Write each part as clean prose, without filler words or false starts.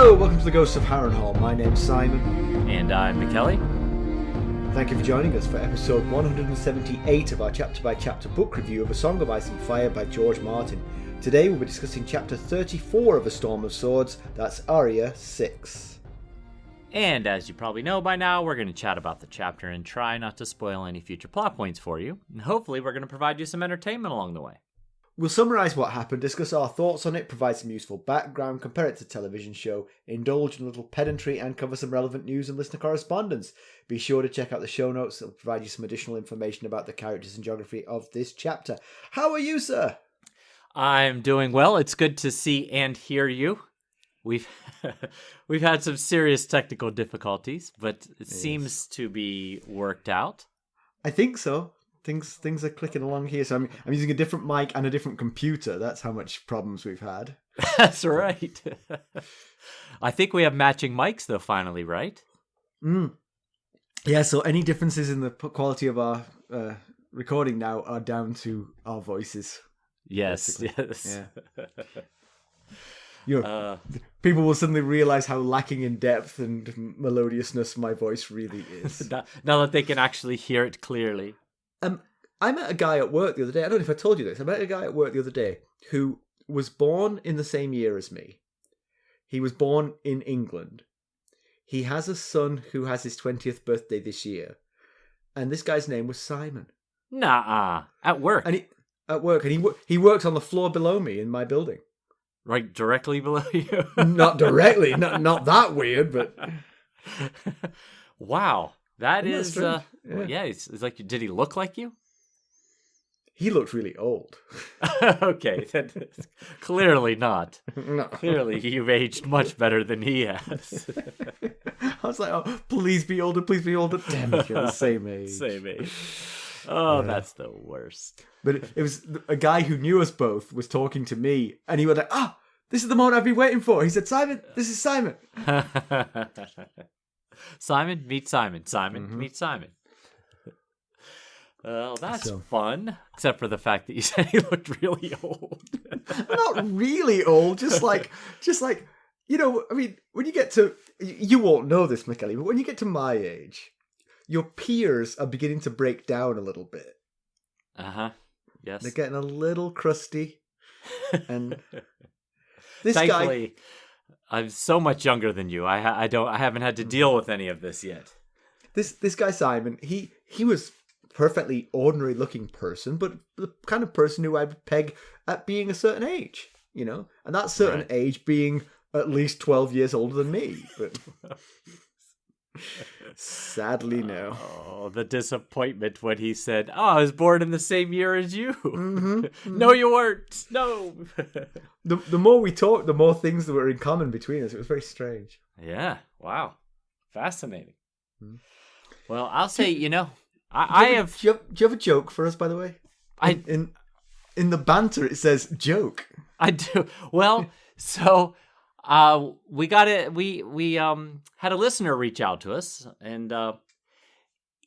Hello, welcome to the Ghosts of Harrenhal. My name's Simon. And I'm Mackelly. Thank you for joining us for episode 178 of our chapter-by-chapter book review of A Song of Ice and Fire by George Martin. Today we'll be discussing chapter 34 of A Storm of Swords, that's Arya 6. And as you probably know by now, we're going to chat about the chapter and try not to spoil any future plot points for you. And hopefully we're going to provide you some entertainment along the way. We'll summarise what happened, discuss our thoughts on it, provide some useful background, compare it to a television show, indulge in a little pedantry, and cover some relevant news and listener correspondence. Be sure to check out the show notes that will provide you some additional information about the characters and geography of this chapter. How are you, sir? I'm doing well. It's good to see and hear you. We've had some serious technical difficulties, but it seems to be worked out. I think so. Things are clicking along here. So I'm using a different mic and a different computer. That's how much problems we've had. That's right. I think we have matching mics, though, finally, right? Yeah, so any differences in the quality of our recording now are down to our voices. Yes, basically. yes. Yeah. People will suddenly realise how lacking in depth and melodiousness my voice really is. Now that they can actually hear it clearly. I met a guy at work the other day. I don't know if I told you this. I met a guy at work the other day who was born in the same year as me. He was born in England. He has a son who has his 20th birthday this year. And this guy's name was Simon. Nah, at work. And he works on the floor below me in my building. Right directly below you? Not directly. Not that weird, but... Wow. That Isn't is... that strange? yeah, it's like, did he look like you? He looked really old. Okay, then clearly not. No. Clearly, you've aged much better than he has. I was like, oh, please be older, please be older. Damn it, you're the same age. Same age. Oh, that's the worst. But it was a guy who knew us both was talking to me, and he was like, this is the moment I've been waiting for. He said, Simon, this is Simon. Simon, meet Simon. Simon, meet Simon. Well, that's fun. Except for the fact that you said he looked really old. Not really old, just like, you know, I mean, when you get to, you won't know this, Mackelly, but when you get to my age, your peers are beginning to break down a little bit. Uh-huh. Yes. They're getting a little crusty. And this Thankfully, guy... I'm so much younger than you. I haven't had to deal with any of this yet. This guy, Simon, he was perfectly ordinary looking person, but the kind of person who I would peg at being a certain age, you know, and that certain age being at least 12 years older than me. But sadly, no. Oh, the disappointment when he said, I was born in the same year as you. Mm-hmm. No, you weren't. No. The more we talked, the more things that were in common between us. It was very strange. Yeah. Wow. Fascinating. Mm. Well, I'll say, you know, Do you have a joke for us, by the way? In the banter, it says joke. I do. Well, so we got it. We had a listener reach out to us, and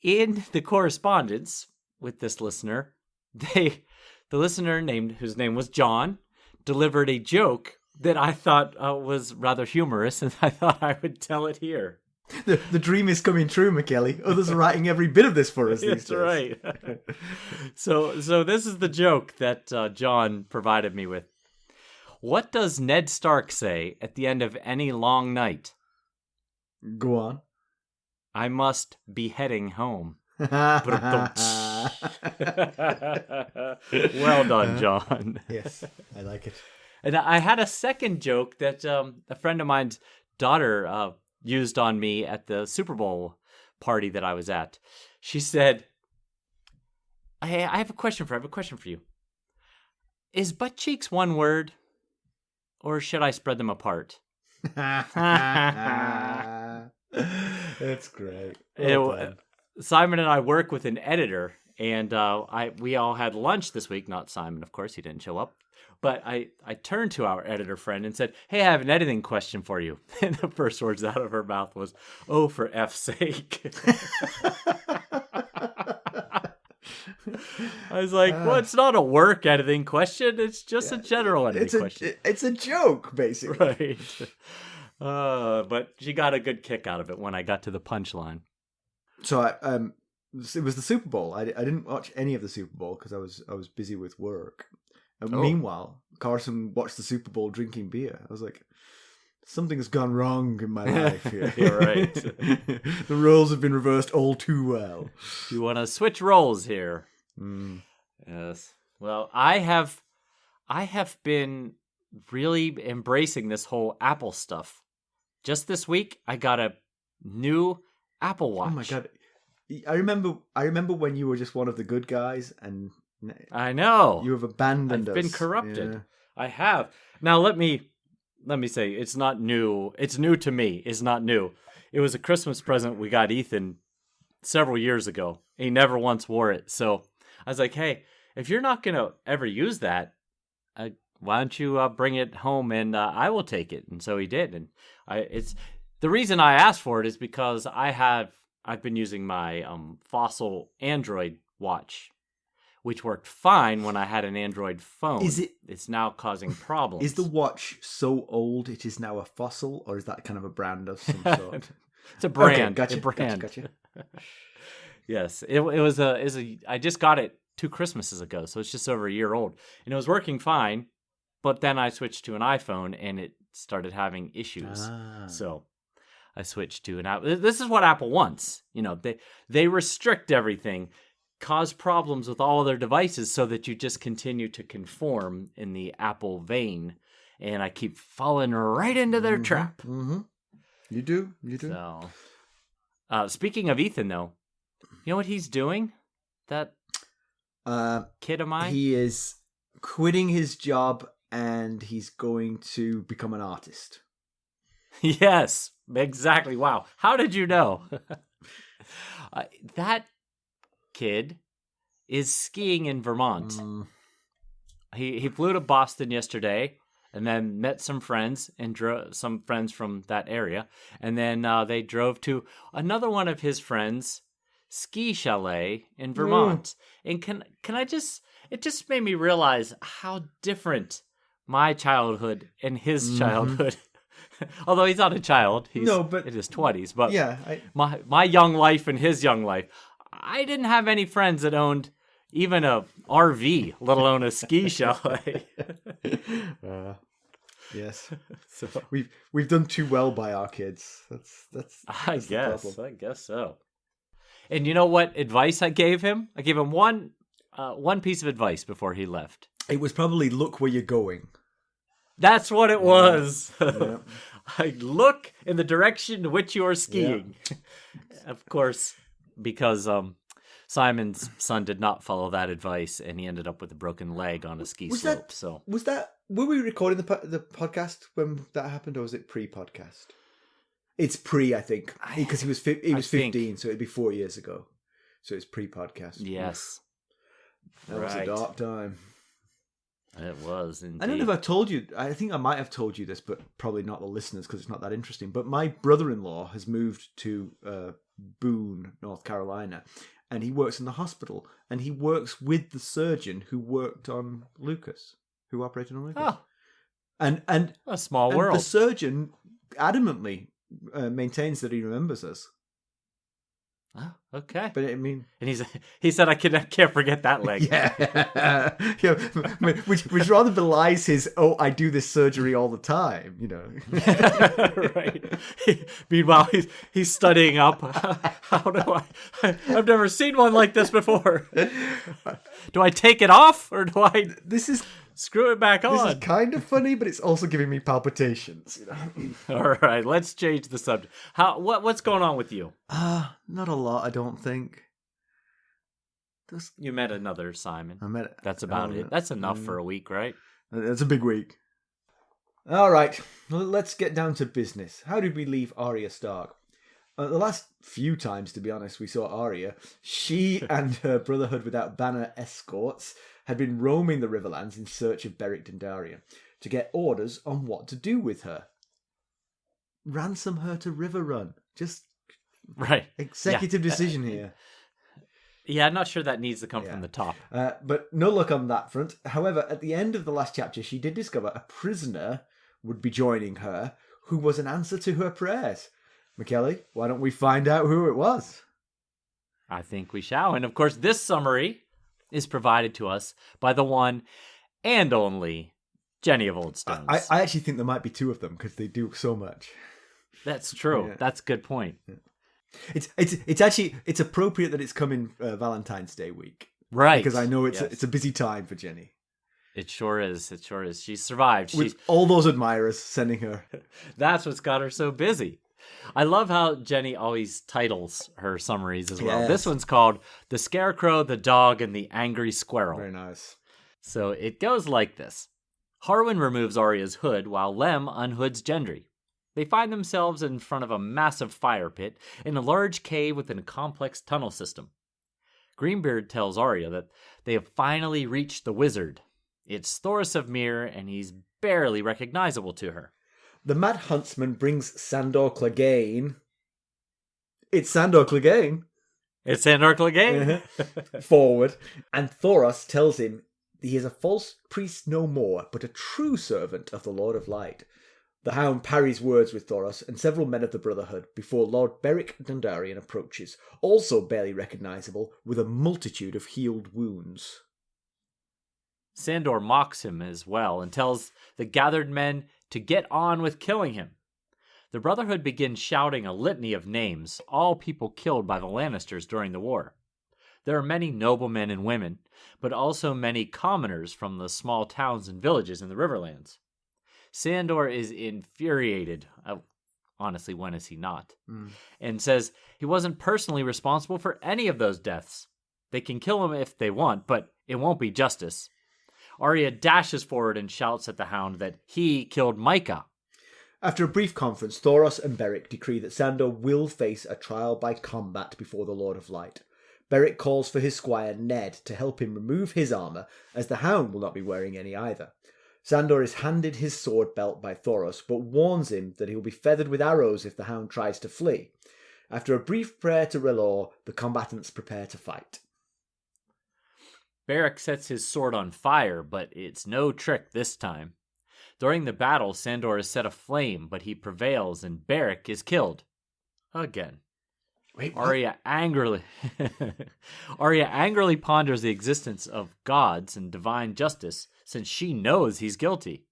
in the correspondence with this listener, the listener whose name was John, delivered a joke that I thought was rather humorous, and I thought I would tell it here. The dream is coming true, Mackelly. Others are writing every bit of this for us these days. That's right. So this is the joke that John provided me with. What does Ned Stark say at the end of any long night? Go on. I must be heading home. Well done, John. Yes, I like it. And I had a second joke that a friend of mine's daughter used on me at the Super Bowl party that I was at. She said, I have a question for you. Is butt cheeks one word, or should I spread them apart? That's great. Simon and I work with an editor, and we all had lunch this week. Not Simon, of course, he didn't show up. But I turned to our editor friend and said, hey, I have an editing question for you. And the first words out of her mouth was, oh, for F's sake. I was like, well, it's not a work editing question. It's just a general editing question. It's a joke, basically. Right. But she got a good kick out of it when I got to the punchline. So it was the Super Bowl. I didn't watch any of the Super Bowl because I was busy with work. Meanwhile, Carson watched the Super Bowl drinking beer. I was like, something's gone wrong in my life here. You're right. The roles have been reversed all too well. You want to switch roles here? Yes. Well, I have been really embracing this whole Apple stuff. Just this week, I got a new Apple Watch. Oh my God. I remember when you were just one of the good guys, and I know you have abandoned I've us. been corrupted. Yeah. I have. Now let me say it's not new. It's new to me. It's not new. It was a Christmas present we got Ethan several years ago. He never once wore it. So I was like, hey, if you're not gonna ever use that, why don't you bring it home and I will take it. And so he did. And it's the reason I asked for it is because I've been using my Fossil Android watch, which worked fine when I had an Android phone. It's now causing problems. Is the watch so old it is now a fossil, or is that kind of a brand of some sort? It's a brand. Okay, Gotcha. Yes, it was a. I just got it 2 Christmases ago, so it's just over a year old, and it was working fine. But then I switched to an iPhone, and it started having issues. So I switched to an Apple. This is what Apple wants. You know, they restrict everything, cause problems with all of their devices, so that you just continue to conform in the Apple vein. And I keep falling right into their trap. Mm-hmm. You do. So, speaking of Ethan, though, you know what he's doing? That kid of mine? He is quitting his job and he's going to become an artist. Yes, exactly. Wow. How did you know? That kid is skiing in Vermont. He flew to Boston yesterday and then met some friends and some friends from that area. And then they drove to another one of his friends' ski chalet in Vermont. And can I just, it just made me realize how different my childhood and his childhood. Although he's not a child, he's in his 20s. But yeah, my young life and his young life, I didn't have any friends that owned even a RV, let alone a ski chalet. Yes, so we've done too well by our kids. That's I guess so. And you know what advice I gave him? I gave him one piece of advice before he left. It was probably look where you're going. That's what it was. Yeah. I look in the direction in which you are skiing. Yeah. Of course, because Simon's son did not follow that advice, and he ended up with a broken leg on a ski slope. Were we recording the podcast when that happened, or was it pre-podcast? It's pre, I think, because he was 15, so it'd be 4 years ago. So it's pre-podcast. Yes, that was a dark time. It was indeed. I don't know if I told you. I think I might have told you this, but probably not the listeners because it's not that interesting. But my brother-in-law has moved to Boone, North Carolina, and he works in the hospital, and he works with the surgeon who worked on Lucas, who operated on Lucas. Oh, and a small world. The surgeon adamantly maintains that he remembers us. Oh, okay. But I mean, and he said I can't forget that leg. Yeah, yeah, which rather belies his I do this surgery all the time, you know. Right. Meanwhile, he's studying up. How do I've never seen one like this before. Do I take it off or do I? This is. Screw it back on. This is kind of funny, but it's also giving me palpitations. You know? All right, let's change the subject. What's going on with you? Not a lot, I don't think. You met another Simon. I met it. That's about it. That's enough for a week, right? That's a big week. All right, well, let's get down to business. How did we leave Arya Stark? The last few times, to be honest, we saw Arya. She and her Brotherhood Without Banner escorts had been roaming the Riverlands in search of Beric Dondarrion to get orders on what to do with her. Ransom her to Riverrun. Just right. Executive decision here. Yeah, I'm not sure that needs to come from the top. But no luck on that front. However, at the end of the last chapter, she did discover a prisoner would be joining her who was an answer to her prayers. Mackelly, why don't we find out who it was? I think we shall. And of course, this summary is provided to us by the one and only Jenny of Old Stones. I actually think there might be two of them because they do so much. That's true. Yeah. That's a good point. Yeah. It's appropriate that it's coming Valentine's Day week. Right. Because I know it's a busy time for Jenny. It sure is. She's survived. With all those admirers sending her. That's what's got her so busy. I love how Jenny always titles her summaries as well. Yes. This one's called The Scarecrow, the Dog, and the Angry Squirrel. Very nice. So it goes like this. Harwin removes Arya's hood while Lem unhoods Gendry. They find themselves in front of a massive fire pit in a large cave within a complex tunnel system. Greenbeard tells Arya that they have finally reached the wizard. It's Thoros of Myr, and he's barely recognizable to her. The Mad Huntsman brings Sandor Clegane. It's Sandor Clegane. It's Sandor Clegane. Forward. And Thoros tells him he is a false priest no more, but a true servant of the Lord of Light. The Hound parries words with Thoros and several men of the Brotherhood before Lord Beric Dondarrion approaches, also barely recognizable, with a multitude of healed wounds. Sandor mocks him as well and tells the gathered men to get on with killing him. The Brotherhood begins shouting a litany of names, all people killed by the Lannisters during the war. There are many noblemen and women, but also many commoners from the small towns and villages in the Riverlands. Sandor is infuriated. Honestly, when is he not? And says he wasn't personally responsible for any of those deaths. They can kill him if they want, but it won't be justice. Arya dashes forward and shouts at the Hound that he killed Micah. After a brief conference, Thoros and Beric decree that Sandor will face a trial by combat before the Lord of Light. Beric calls for his squire Ned to help him remove his armour, as the Hound will not be wearing any either. Sandor is handed his sword belt by Thoros, but warns him that he will be feathered with arrows if the Hound tries to flee. After a brief prayer to R'hllor, the combatants prepare to fight. Beric sets his sword on fire, but it's no trick this time. During the battle, Sandor is set aflame, but he prevails and Beric is killed. Again. Wait, what? Arya angrily ponders the existence of gods and divine justice, since she knows he's guilty.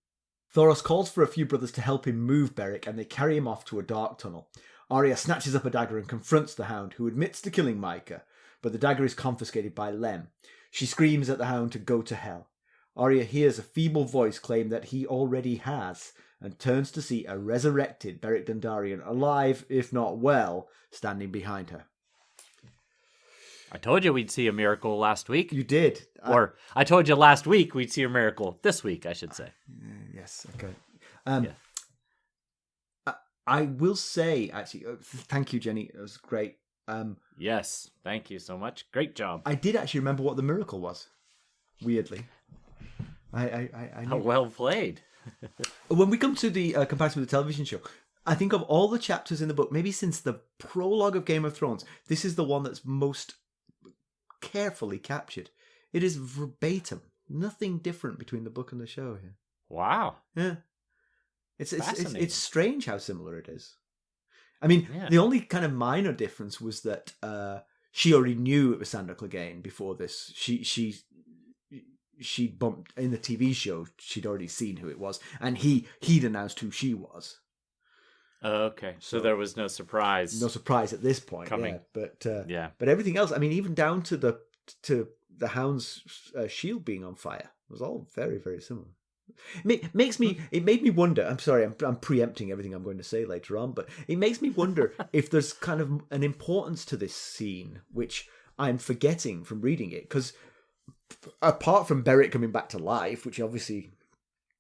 Thoros calls for a few brothers to help him move Beric, and they carry him off to a dark tunnel. Arya snatches up a dagger and confronts the Hound, who admits to killing Micah, but the dagger is confiscated by Lem. She screams at the Hound to go to hell. Arya hears a feeble voice claim that he already has, and turns to see a resurrected Beric Dondarrion, alive, if not well, standing behind her. I told you we'd see a miracle last week. You did. Or I told you last week we'd see a miracle this week, I should say. Yes, okay. I will say, actually, thank you, Jenny. It was great. Yes, thank you so much. Great job. I did actually remember what the miracle was. Weirdly. I know. Well played. When we come to the comparison with the television show, I think of all the chapters in the book, maybe since the prologue of Game of Thrones, this is the one that's most carefully captured. It is verbatim. Nothing different between the book and the show here. Wow. Yeah. It's strange how similar it is. I mean, The only kind of minor difference was that she already knew it was Sandor Clegane before this. She bumped in the TV show. She'd already seen who it was, and he'd announced who she was. Okay, so there was no surprise. No surprise at this point. Coming. Yeah, but everything else. I mean, even down to the Hound's shield being on fire was all very, very similar. It made me wonder. I'm sorry, I'm preempting everything I'm going to say later on, but it makes me wonder if there's kind of an importance to this scene which I'm forgetting from reading it, because apart from Beric coming back to life, which obviously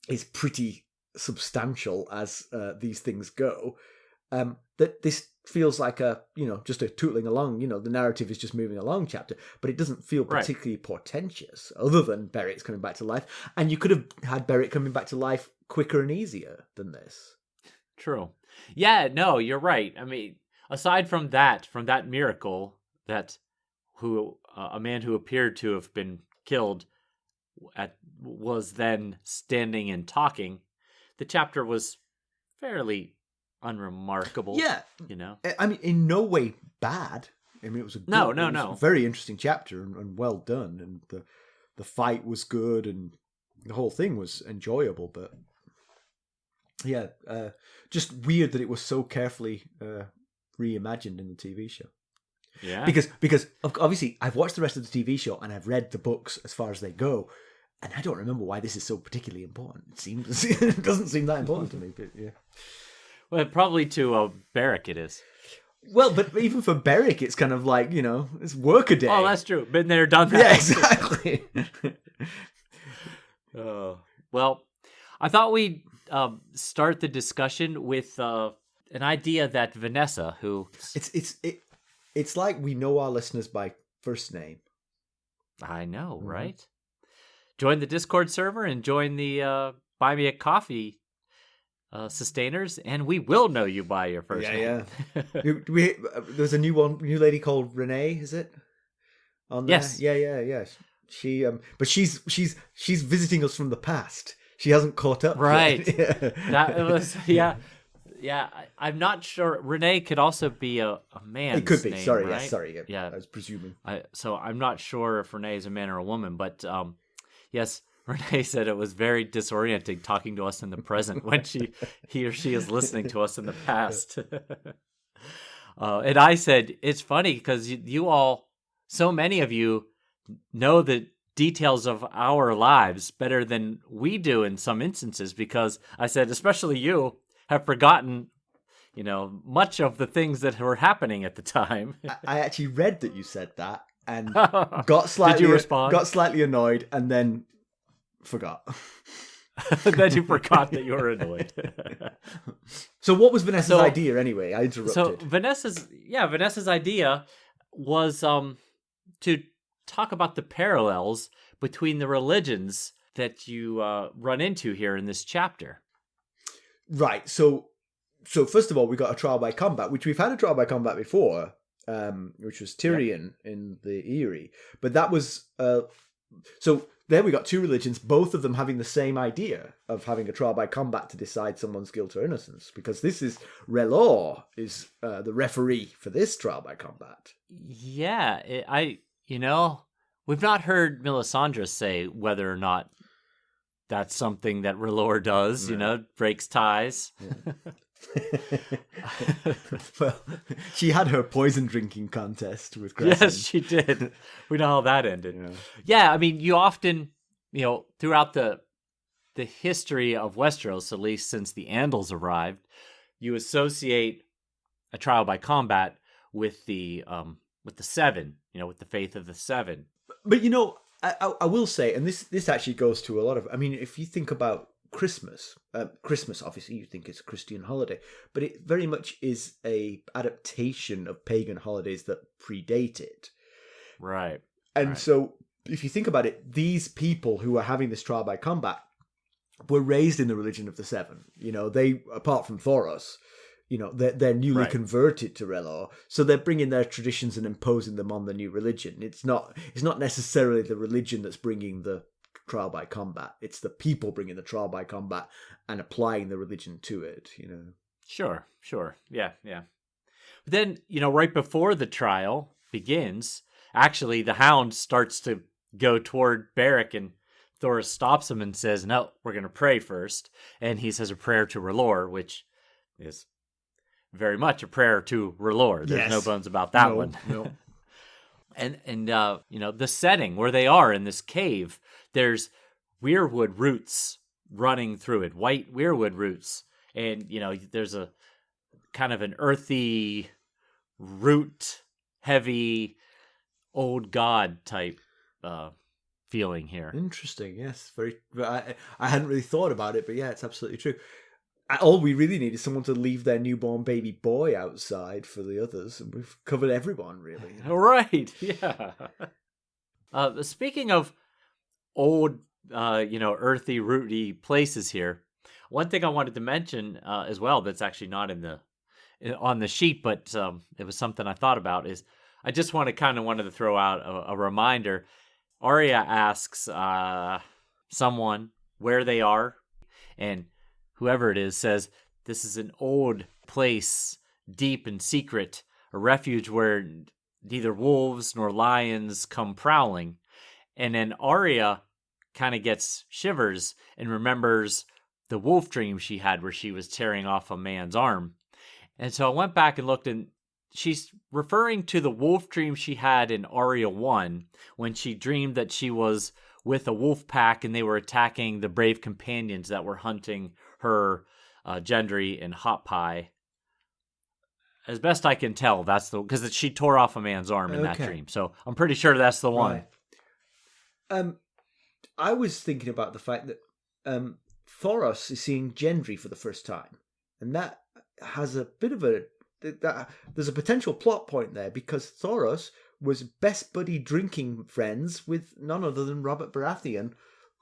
is pretty substantial as these things go, that this feels like just a tootling along, the narrative is just moving along chapter, but it doesn't feel particularly portentous other than Beric's coming back to life. And you could have had Beric coming back to life quicker and easier than this. True. Yeah, no, you're right. I mean, aside from that miracle, that a man who appeared to have been killed was then standing and talking, the chapter was fairly unremarkable. Yeah. You know? I mean, in no way bad. I mean, it was a very interesting chapter and well done. And the fight was good and the whole thing was enjoyable. But yeah, just weird that it was so carefully reimagined in the TV show. Yeah. Because obviously I've watched the rest of the TV show and I've read the books as far as they go. And I don't remember why this is so particularly important. It doesn't seem that important to me, but yeah. Well, probably to Beric it is. Well, but even for Beric, it's kind of like, it's work a day. Oh, that's true. Been there, done that. Yeah, exactly. Well, I thought we'd start the discussion with an idea that Vanessa, who... It's like we know our listeners by first name. I know, right? Join the Discord server and join the Buy Me a Coffee sustainers, and we will know you by your first name. Yeah. There's a new lady called Renee, is it? On there? Yes. Yeah. She but she's visiting us from the past. She hasn't caught up. Right. Yet. That was Yeah. I'm not sure. Renee could also be a man's It could be. name, Sorry. right? Yes. Sorry. Yeah. I was presuming. So I'm not sure if Renee is a man or a woman, but yes, Renee said it was very disorienting talking to us in the present when he or she is listening to us in the past. And I said, it's funny because you all, so many of you know the details of our lives better than we do in some instances, because I said, especially you have forgotten, much of the things that were happening at the time. I actually read that you said that and got slightly. Did you respond? Got slightly annoyed and then forgot. Then you forgot that you were annoyed. So what was Vanessa's idea anyway? I interrupted. So Vanessa's idea was to talk about the parallels between the religions that you run into here in this chapter. Right. So first of all, we got a trial by combat, which we've had a trial by combat before, which was Tyrion in the Eyrie. But that was so there we got two religions, both of them having the same idea of having a trial by combat to decide someone's guilt or innocence, because this is Relor is the referee for this trial by combat. Yeah, we've not heard Melisandre say whether or not that's something that Relor does, breaks ties. Yeah. Well, she had her poison drinking contest with Crescent. Yes, she did. We know how that ended. Yeah, I mean, you often, throughout the history of Westeros, at least since the Andals arrived, you associate a trial by combat with the Seven, with the faith of the Seven. But I will say, and this actually goes to a lot of, I mean, if you think about Christmas obviously you think it's a Christian holiday, but it very much is a adaptation of pagan holidays that predate it. Right. And so if you think about it, these people who are having this trial by combat were raised in the religion of the Seven. They, apart from Thoros, they're newly converted to Relor, so they're bringing their traditions and imposing them on the new religion. It's not necessarily the religion that's bringing the trial by combat. It's the people bringing the trial by combat and applying the religion to it. Sure, yeah. But then right before the trial begins, actually the Hound starts to go toward Beric, and Thoros stops him and says, "No, we're going to pray first." And he says a prayer to Relor, which is very much a prayer to Relor. There's no bones about that one. No. And the setting where they are in this cave, there's weirwood roots running through it, white weirwood roots. And, there's a kind of an earthy, root, heavy, old god type feeling here. Interesting, yes. Very. I hadn't really thought about it, but yeah, it's absolutely true. All we really need is someone to leave their newborn baby boy outside for the others, and we've covered everyone, really. Right, yeah. Speaking of old, earthy, rooty places here, one thing I wanted to mention as well that's actually not on the sheet, but it was something I thought about, is I just wanted to throw out a reminder. Arya asks someone where they are, and whoever it is says, "This is an old place deep and secret, a refuge where neither wolves nor lions come prowling. And then Arya kind of gets shivers and remembers the wolf dream she had where she was tearing off a man's arm. And so I went back and looked, and she's referring to the wolf dream she had in Arya 1 when she dreamed that she was with a wolf pack and they were attacking the brave companions that were hunting her, Gendry, and Hot Pie. As best I can tell, that's because she tore off a man's arm in that dream. So I'm pretty sure that's the one. Right. I was thinking about the fact that Thoros is seeing Gendry for the first time, and that has a bit of there's a potential plot point there, because Thoros was best buddy drinking friends with none other than Robert Baratheon,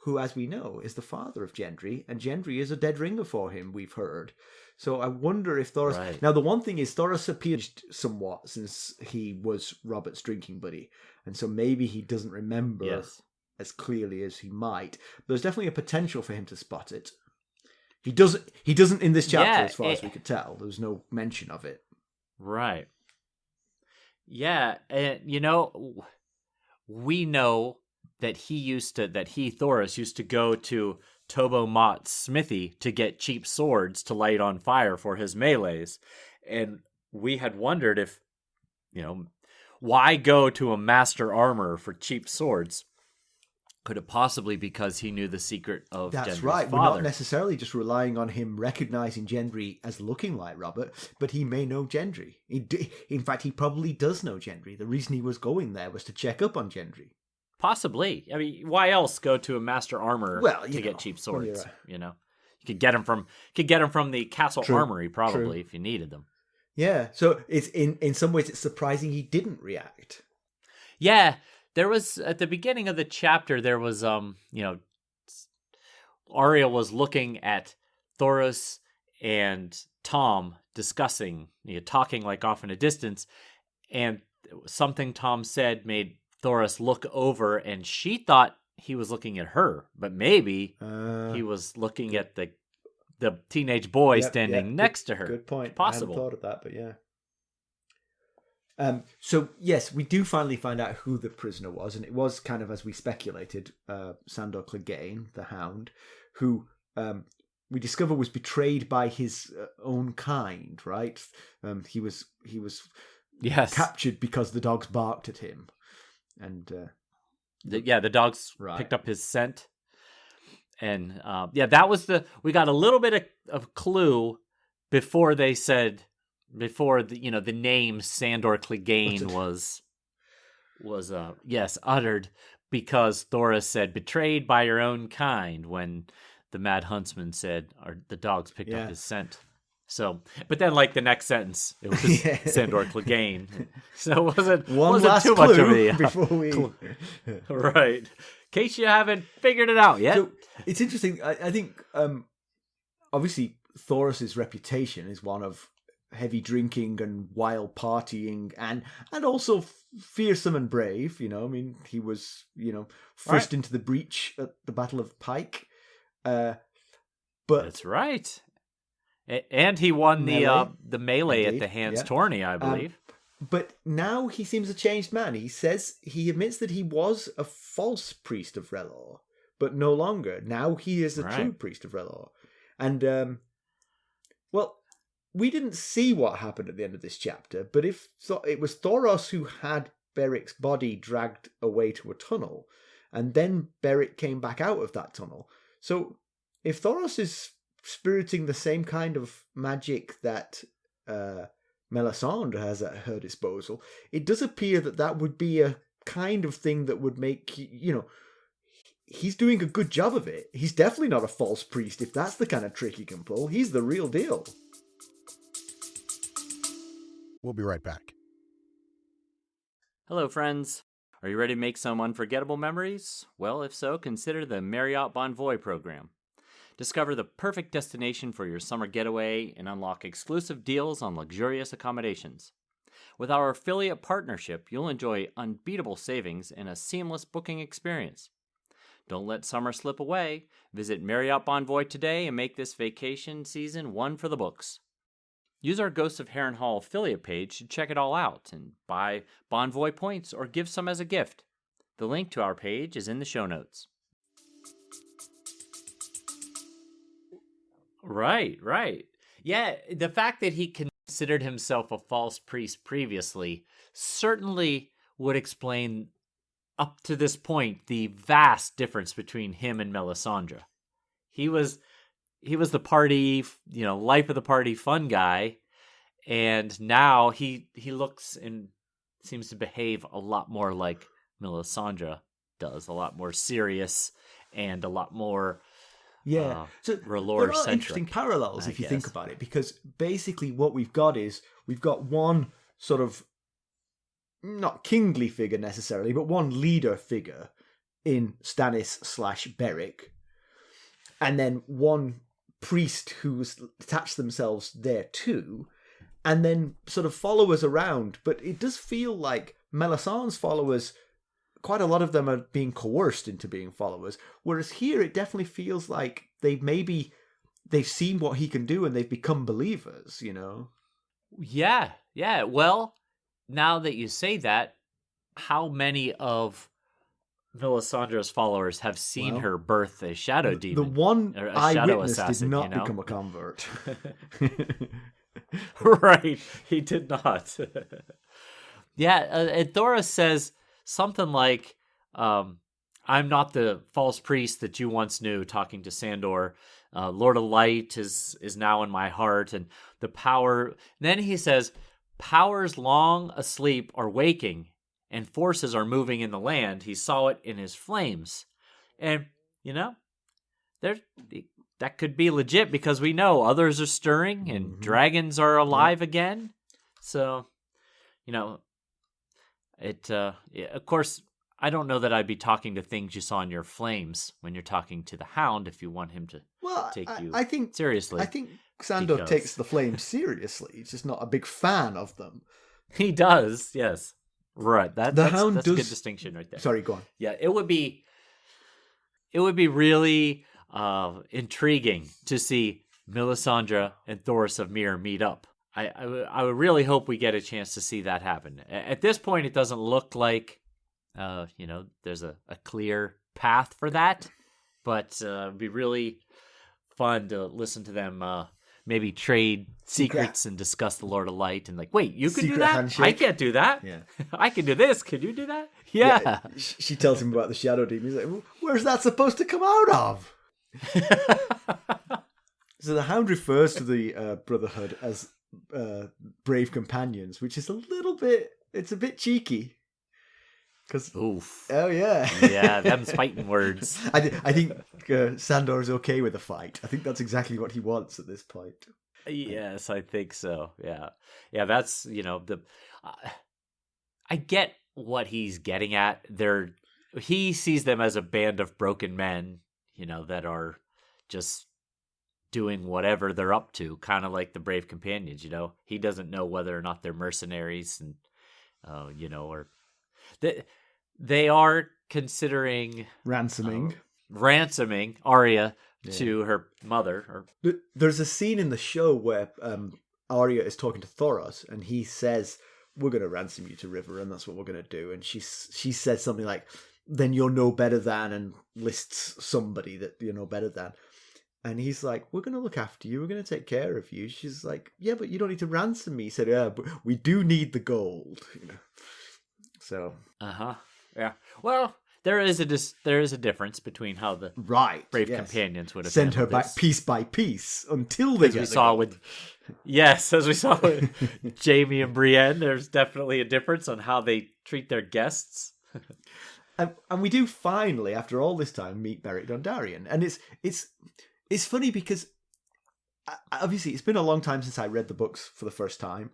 who, as we know, is the father of Gendry, and Gendry is a dead ringer for him, we've heard. So I wonder if Thoros... Right. Now, the one thing is, Thoros appeared somewhat since he was Robert's drinking buddy, and so maybe he doesn't remember as clearly as he might. There's definitely a potential for him to spot it. He doesn't in this chapter, as far as we could tell. There's no mention of it. Right. Yeah, and we know that Thoros used to go to Tobo Mott's smithy to get cheap swords to light on fire for his melees. And we had wondered if, why go to a master armorer for cheap swords? Could it possibly because he knew the secret of Gendry's father? We're not necessarily just relying on him recognizing Gendry as looking like Robert, but he may know Gendry. In fact, he probably does know Gendry. The reason he was going there was to check up on Gendry. Possibly. I mean, why else go to a master armorer to get cheap swords? You could get them from the castle armory probably if you needed them. Yeah. So it's in some ways it's surprising he didn't react. Yeah. There was, at the beginning of the chapter, there was, Arya was looking at Thoros and Tom discussing, talking like off in a distance, and something Tom said made Thoros look over, and she thought he was looking at her, but maybe he was looking at the teenage boy standing next to her. Good point. Possible. I hadn't thought of that, but yeah. So yes, we do finally find out who the prisoner was, and it was kind of as we speculated, Sandor Clegane, the Hound, who we discover was betrayed by his own kind. Right? He was captured because the dogs barked at him, and the dogs picked up his scent, and that was we got a little bit of clue before they said. Before the name Sandor Clegane was uttered, because Thoros said betrayed by your own kind when the Mad Huntsman said the dogs picked up his scent. So, but then like the next sentence, it was Sandor Clegane. So it wasn't too much of a before we right. In case you haven't figured it out yet. So it's interesting. I think obviously Thoros' reputation is one of heavy drinking and wild partying and also fearsome and brave. I mean, he was first into the breach at the Battle of Pike. But that's right. And he won the melee at the Hands Tourney, I believe. But now he seems a changed man. He admits that he was a false priest of R'hllor, but no longer. Now he is a true priest of R'hllor. And we didn't see what happened at the end of this chapter, but if it was Thoros who had Beric's body dragged away to a tunnel, and then Beric came back out of that tunnel. So if Thoros is spiriting the same kind of magic that Melisandre has at her disposal, it does appear that would be a kind of thing that would make, he's doing a good job of it. He's definitely not a false priest if that's the kind of trick he can pull. He's the real deal. We'll be right back. Hello, friends. Are you ready to make some unforgettable memories? Well, if so, consider the Marriott Bonvoy program. Discover the perfect destination for your summer getaway and unlock exclusive deals on luxurious accommodations. With our affiliate partnership, you'll enjoy unbeatable savings and a seamless booking experience. Don't let summer slip away. Visit Marriott Bonvoy today and make this vacation season one for the books. use our Ghosts of Harrenhal affiliate page to check it all out and buy Bonvoy points or give some as a gift. The link to our page is in the show notes. Right. Yeah, the fact that he considered himself a false priest previously certainly would explain, up to this point, the vast difference between him and Melisandre. He was the party, life of the party fun guy, and now he looks and seems to behave a lot more like Melisandre does, a lot more serious and a lot more so R'hllor there are interesting parallels if you think about it, because basically what we've got one sort of not kingly figure necessarily, but one leader figure in Stannis/Beric, and then one priest who's attached themselves there too, and then sort of followers around. But it does feel like Melisandre's followers, quite a lot of them are being coerced into being followers, whereas here it definitely feels like they've seen what he can do and they've become believers, Yeah. Well, now that you say that, how many of Melisandre's followers have seen her birth a shadow demon? The one eyewitness assassin, did not become a convert. Right, he did not. Yeah, and Thoros says something like, I'm not the false priest that you once knew, talking to Sandor. Lord of Light is now in my heart, and the power... Then he says, powers long asleep are waking, and forces are moving in the land. He saw it in his flames. And, that could be legit, because we know others are stirring, and dragons are alive again. So, of course... I don't know that I'd be talking to things you saw in your flames when you're talking to the Hound if you want him to take you seriously. I think Sandor takes the flames seriously. He's just not a big fan of them. He does, yes. Right. That's a good distinction right there. Sorry, go on. Yeah, it would be really intriguing to see Melisandre and Thoros of Myr meet up. I would really hope we get a chance to see that happen. At this point, it doesn't look like there's a clear path for that, but it'd be really fun to listen to them maybe trade secrets and discuss the Lord of Light and wait, you can do that? Handshake. I can't do that. Yeah. I can do this. Can you do that? Yeah. She tells him about the Shadow Demon. He's like, where's that supposed to come out of? So the Hound refers to the Brotherhood as brave companions, which is it's a bit cheeky. Oof. Oh yeah. Yeah, them's fighting words. I think Sandor is okay with a fight. I think that's exactly what he wants at this point. Yes, I think so. Yeah. That's I get what he's getting at. He sees them as a band of broken men, that are just doing whatever they're up to, kind of like the brave companions. He doesn't know whether or not they're mercenaries, and or. They are considering ransoming Arya to her mother. There's a scene in the show where Arya is talking to Thoros, and he says, "We're going to ransom you to River, and that's what we're going to do." And she says something like, "Then you're no better than," and lists somebody that you're no better than. And he's like, "We're going to look after you. We're going to take care of you." She's like, "Yeah, but you don't need to ransom me." He said, "Yeah, but we do need the gold." So. Yeah. Well, there is a difference between how the brave companions would have sent her back piece by piece until they as we saw with Jaime and Brienne. There's definitely a difference on how they treat their guests. And we do finally, after all this time, meet Beric Dondarrion, and it's funny because obviously it's been a long time since I read the books for the first time.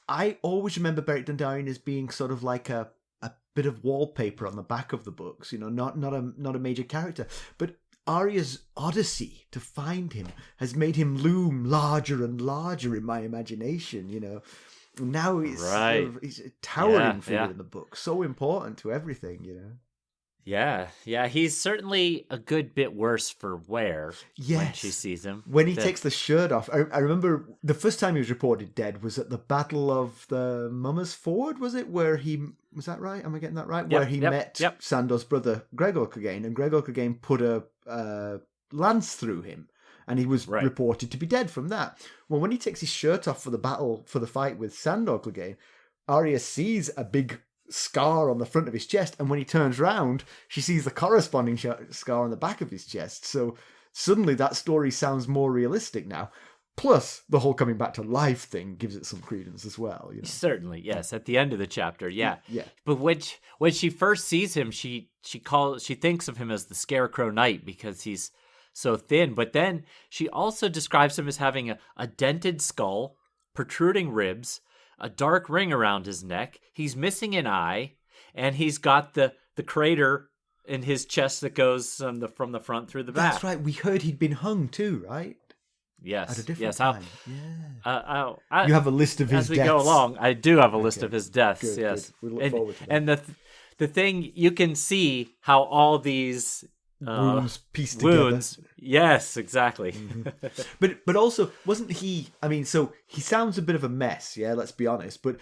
I always remember Beric Dondarrion as being sort of like a bit of wallpaper on the back of the books, not a major character. But Arya's odyssey to find him has made him loom larger and larger in my imagination, And now he's a towering figure in the book, so important to everything, Yeah, he's certainly a good bit worse for wear when she sees him. When he takes the shirt off. I remember the first time he was reported dead was at the Battle of the Mummers Ford, was it? Where he... Was that right? Am I getting that right? Where he met Sandor's brother, Gregor Clegane, and Gregor Clegane put a lance through him, and he was reported to be dead from that. Well, when he takes his shirt off for the fight with Sandor Clegane, Arya sees a big scar on the front of his chest, and when he turns round, she sees the corresponding scar on the back of his chest. So suddenly that story sounds more realistic now. Plus, the whole coming back to life thing gives it some credence as well. You know? Certainly, yes. At the end of the chapter, yeah. Yeah. But when she first sees him, she thinks of him as the Scarecrow Knight because he's so thin. But then she also describes him as having a dented skull, protruding ribs, a dark ring around his neck. He's missing an eye, and he's got the crater in his chest that goes from the front through the back. That's right. We heard he'd been hung too, right? Yes. At a different time. Yeah. You have a list of his deaths. As we go along, I do have a list of his deaths, good, yes. Good. We look forward to that. And the thing, you can see how all these... wounds pieced together. Yes, exactly. Mm-hmm. But also, wasn't he... I mean, so he sounds a bit of a mess, yeah, let's be honest. But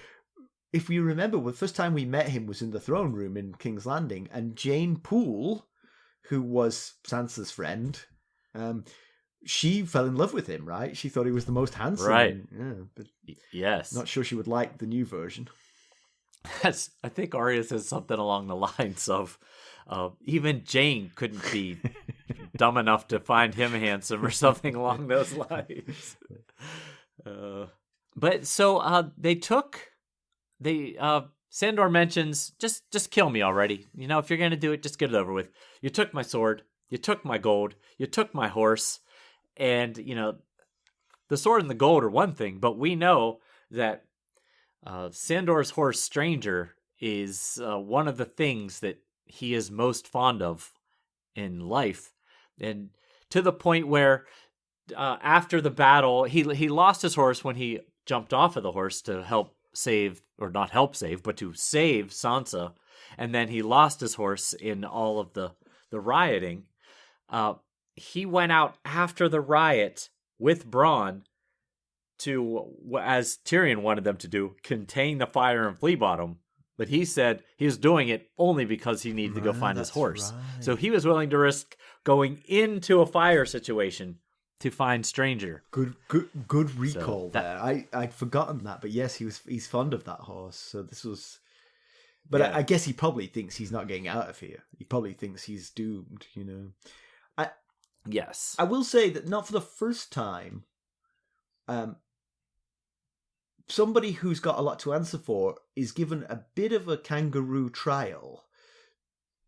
if we remember, the first time we met him was in the throne room in King's Landing, and Jeyne Poole, who was Sansa's friend... she fell in love with him, right? She thought he was the most handsome. Right. But yes. Not sure she would like the new version. Yes, I think Arya says something along the lines of, even Jeyne couldn't be dumb enough to find him handsome or something along those lines. But so Sandor mentions, just kill me already. You know, if you're going to do it, just get it over with. You took my sword. You took my gold. You took my horse. And, you know, the sword and the gold are one thing, but we know that Sandor's horse Stranger is one of the things that he is most fond of in life. And to the point where after the battle, he lost his horse when he jumped off of the horse to help save, or not help save, but to save Sansa. And then he lost his horse in all of the rioting. He went out after the riot with Bronn to, as Tyrion wanted them to do, contain the fire in Flea Bottom. But he said he was doing it only because he needed to go find his horse. Right. So he was willing to risk going into a fire situation to find Stranger. Good recall there. I'd forgotten that, but yes, he's fond of that horse. So this was... But yeah. I guess he probably thinks he's not getting out of here. He probably thinks he's doomed, you know. Yes. I will say that not for the first time, somebody who's got a lot to answer for is given a bit of a kangaroo trial.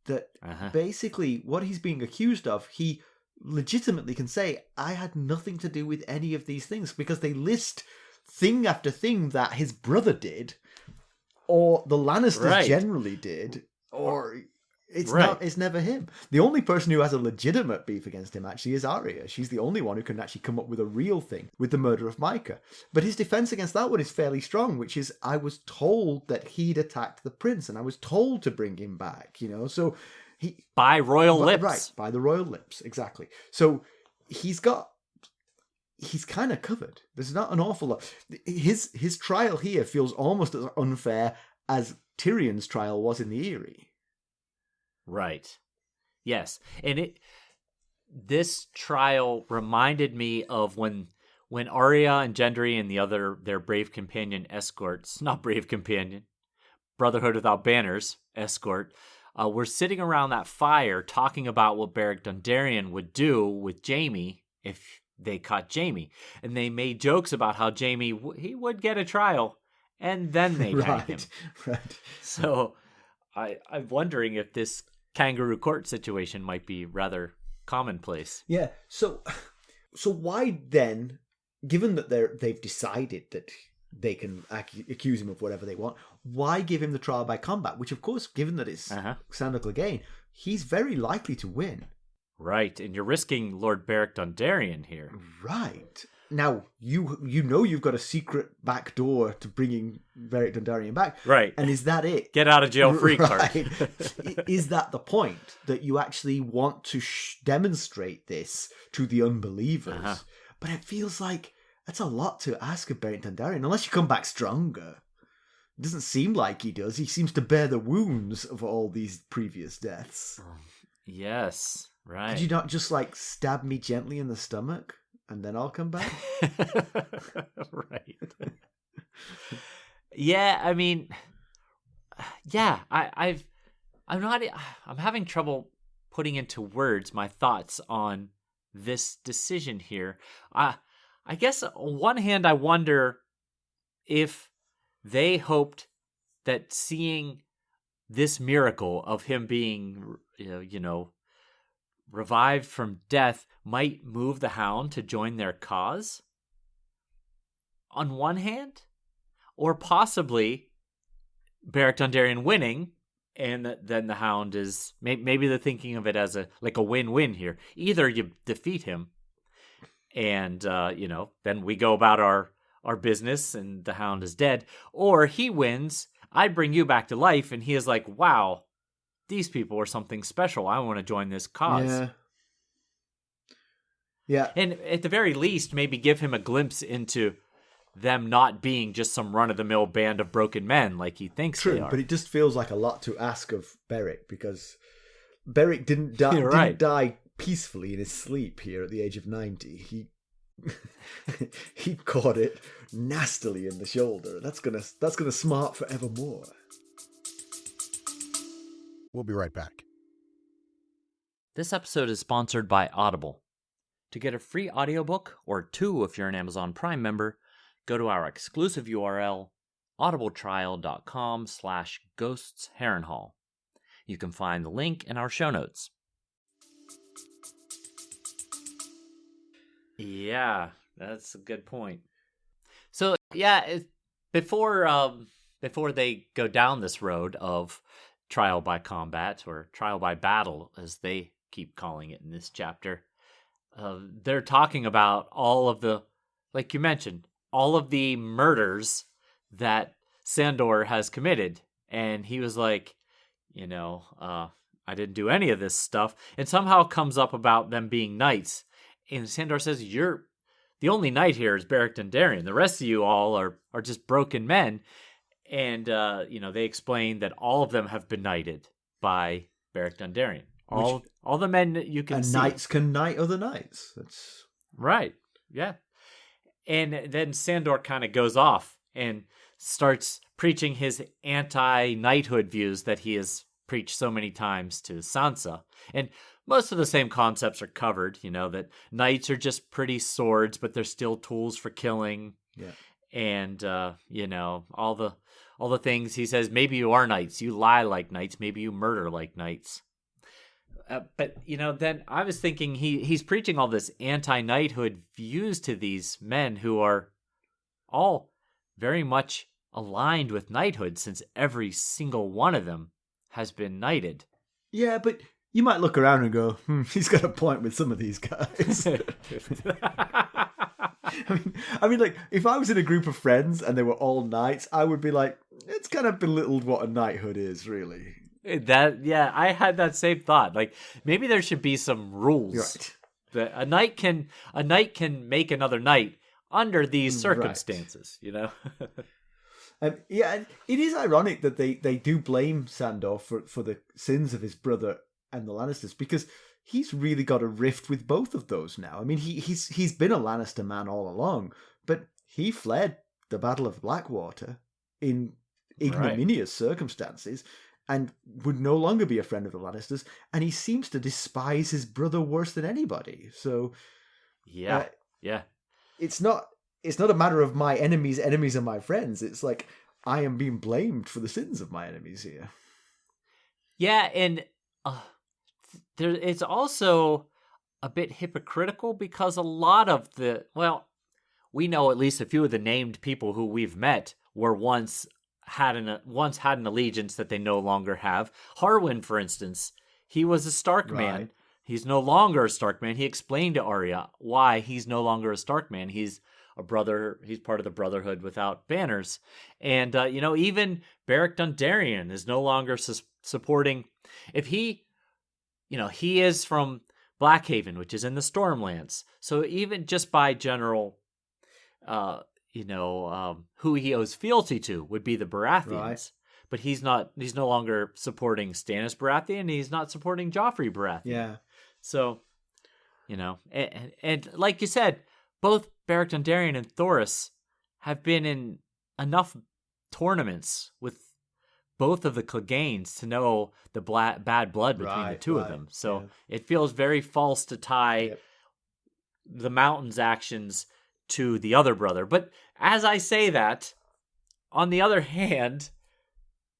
That basically what he's being accused of, he legitimately can say, I had nothing to do with any of these things, because they list thing after thing that his brother did, or the Lannisters generally did, or it's never him. The only person who has a legitimate beef against him actually is Arya. She's the only one who can actually come up with a real thing with the murder of Micah. But his defense against that one is fairly strong, which is, I was told that he'd attacked the prince, and I was told to bring him back, you know. So by royal lips. Right, by the royal lips, exactly. So he's kind of covered. There's not an awful lot. His trial here feels almost as unfair as Tyrion's trial was in the Eyrie. Right. Yes. And this trial reminded me of when Arya and Gendry and their brave companion escorts, not brave companion, Brotherhood Without Banners escort, were sitting around that fire talking about what Beric Dondarrion would do with Jaime if they caught Jaime. And they made jokes about how Jaime, he would get a trial, and then they'd hang him. Right. So I'm wondering if this kangaroo court situation might be rather commonplace. Yeah. So why then, given that they've decided that they can accuse him of whatever they want, why give him the trial by combat? Which, of course, given that it's Sandor Clegane, he's very likely to win. Right, and you're risking Lord Beric Dondarrion here. Right. now you know you've got a secret back door to bringing Beric Dondarrion back. Right. And is that it? Get out of jail free card. Is that the point? That you actually want to demonstrate this to the unbelievers? Uh-huh. But it feels like that's a lot to ask of Beric Dondarrion, unless you come back stronger. It doesn't seem like he does. He seems to bear the wounds of all these previous deaths. Yes, right. Could you not just, like, stab me gently in the stomach, and then I'll come back? Right. Yeah, I mean, yeah, I'm having trouble putting into words my thoughts on this decision here. I guess on one hand, I wonder if they hoped that seeing this miracle of him being, revived from death might move the Hound to join their cause. On one hand, or possibly Beric Dondarrion winning, and then the Hound is maybe they're thinking of it as a win-win here. Either you defeat him, and then we go about our business, and the Hound is dead, or he wins. I bring you back to life, and he is like, wow, these people are something special. I want to join this cause. Yeah. And at the very least, maybe give him a glimpse into them not being just some run-of-the-mill band of broken men like he thinks they are. But it just feels like a lot to ask of Beric, because Beric didn't die, didn't die peacefully in his sleep here at the age of 90. He caught it nastily in the shoulder. That's gonna smart forevermore. We'll be right back. This episode is sponsored by Audible. To get a free audiobook, or 2 if you're an Amazon Prime member, go to our exclusive URL, audibletrial.com/ghostsharrenhal. You can find the link in our show notes. Yeah, that's a good point. So, yeah, before they go down this road of trial by combat, or trial by battle, as they keep calling it in this chapter, they're talking about all of the, like you mentioned, all of the murders that Sandor has committed. And he was like, I didn't do any of this stuff. And somehow comes up about them being knights. And Sandor says, the only knight here is Beric Dondarrion. The rest of you all are just broken men. And, they explain that all of them have been knighted by Beric Dondarrion. All the men that you can see. And knights can knight other knights. That's right. Yeah. And then Sandor kind of goes off and starts preaching his anti-knighthood views that he has preached so many times to Sansa. And most of the same concepts are covered, that knights are just pretty swords, but they're still tools for killing. Yeah. And, all the things he says, maybe you are knights, you lie like knights, maybe you murder like knights. But, then I was thinking he's preaching all this anti-knighthood views to these men who are all very much aligned with knighthood, since every single one of them has been knighted. Yeah, but you might look around and go, he's got a point with some of these guys. I mean, like, if I was in a group of friends and they were all knights, I would be like, it's kind of belittled what a knighthood is, really. I had that same thought. Like, maybe there should be some rules. Right. That a knight can make another knight under these circumstances, And it is ironic that they do blame Sandor for the sins of his brother and the Lannisters, because he's really got a rift with both of those now. I mean, he's been a Lannister man all along, but he fled the Battle of Blackwater in ignominious circumstances and would no longer be a friend of the Lannisters, and he seems to despise his brother worse than anybody. So, yeah. It's not a matter of my enemies' enemies are my friends. It's like I am being blamed for the sins of my enemies here. Yeah, and it's also a bit hypocritical, because a lot of we know at least a few of the named people who we've met were once had an allegiance that they no longer have. Harwin, for instance, he was a Stark man. He's no longer a Starkman. He explained to Arya why he's no longer a Starkman. He's a brother. He's part of the Brotherhood Without Banners. And, even Beric Dondarrion is no longer supporting. If he is from Blackhaven, which is in the Stormlands. So even just by general, who he owes fealty to would be the Baratheons. Right. But he's no longer supporting Stannis Baratheon. He's not supporting Joffrey Baratheon. Yeah. So, and like you said, both Beric Dondarrion and Thoros have been in enough tournaments with both of the Cleganes to know the bad blood between the two of them. So it feels very false to tie the Mountain's actions to the other brother. But as I say that, on the other hand,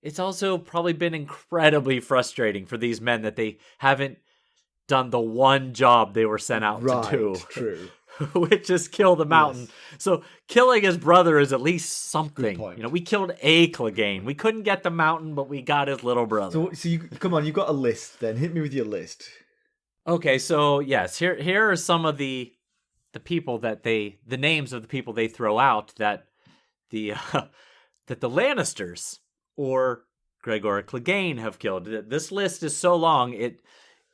it's also probably been incredibly frustrating for these men that they haven't done the one job they were sent out to do. True. Which is kill the Mountain. Yes. So killing his brother is at least something. We killed a Clegane. We couldn't get the Mountain, but we got his little brother. So you come on, you've got a list then. Hit me with your list. Okay, so yes, here are some of the people the names of the people they throw out that the Lannisters or Gregor Clegane have killed. This list is so long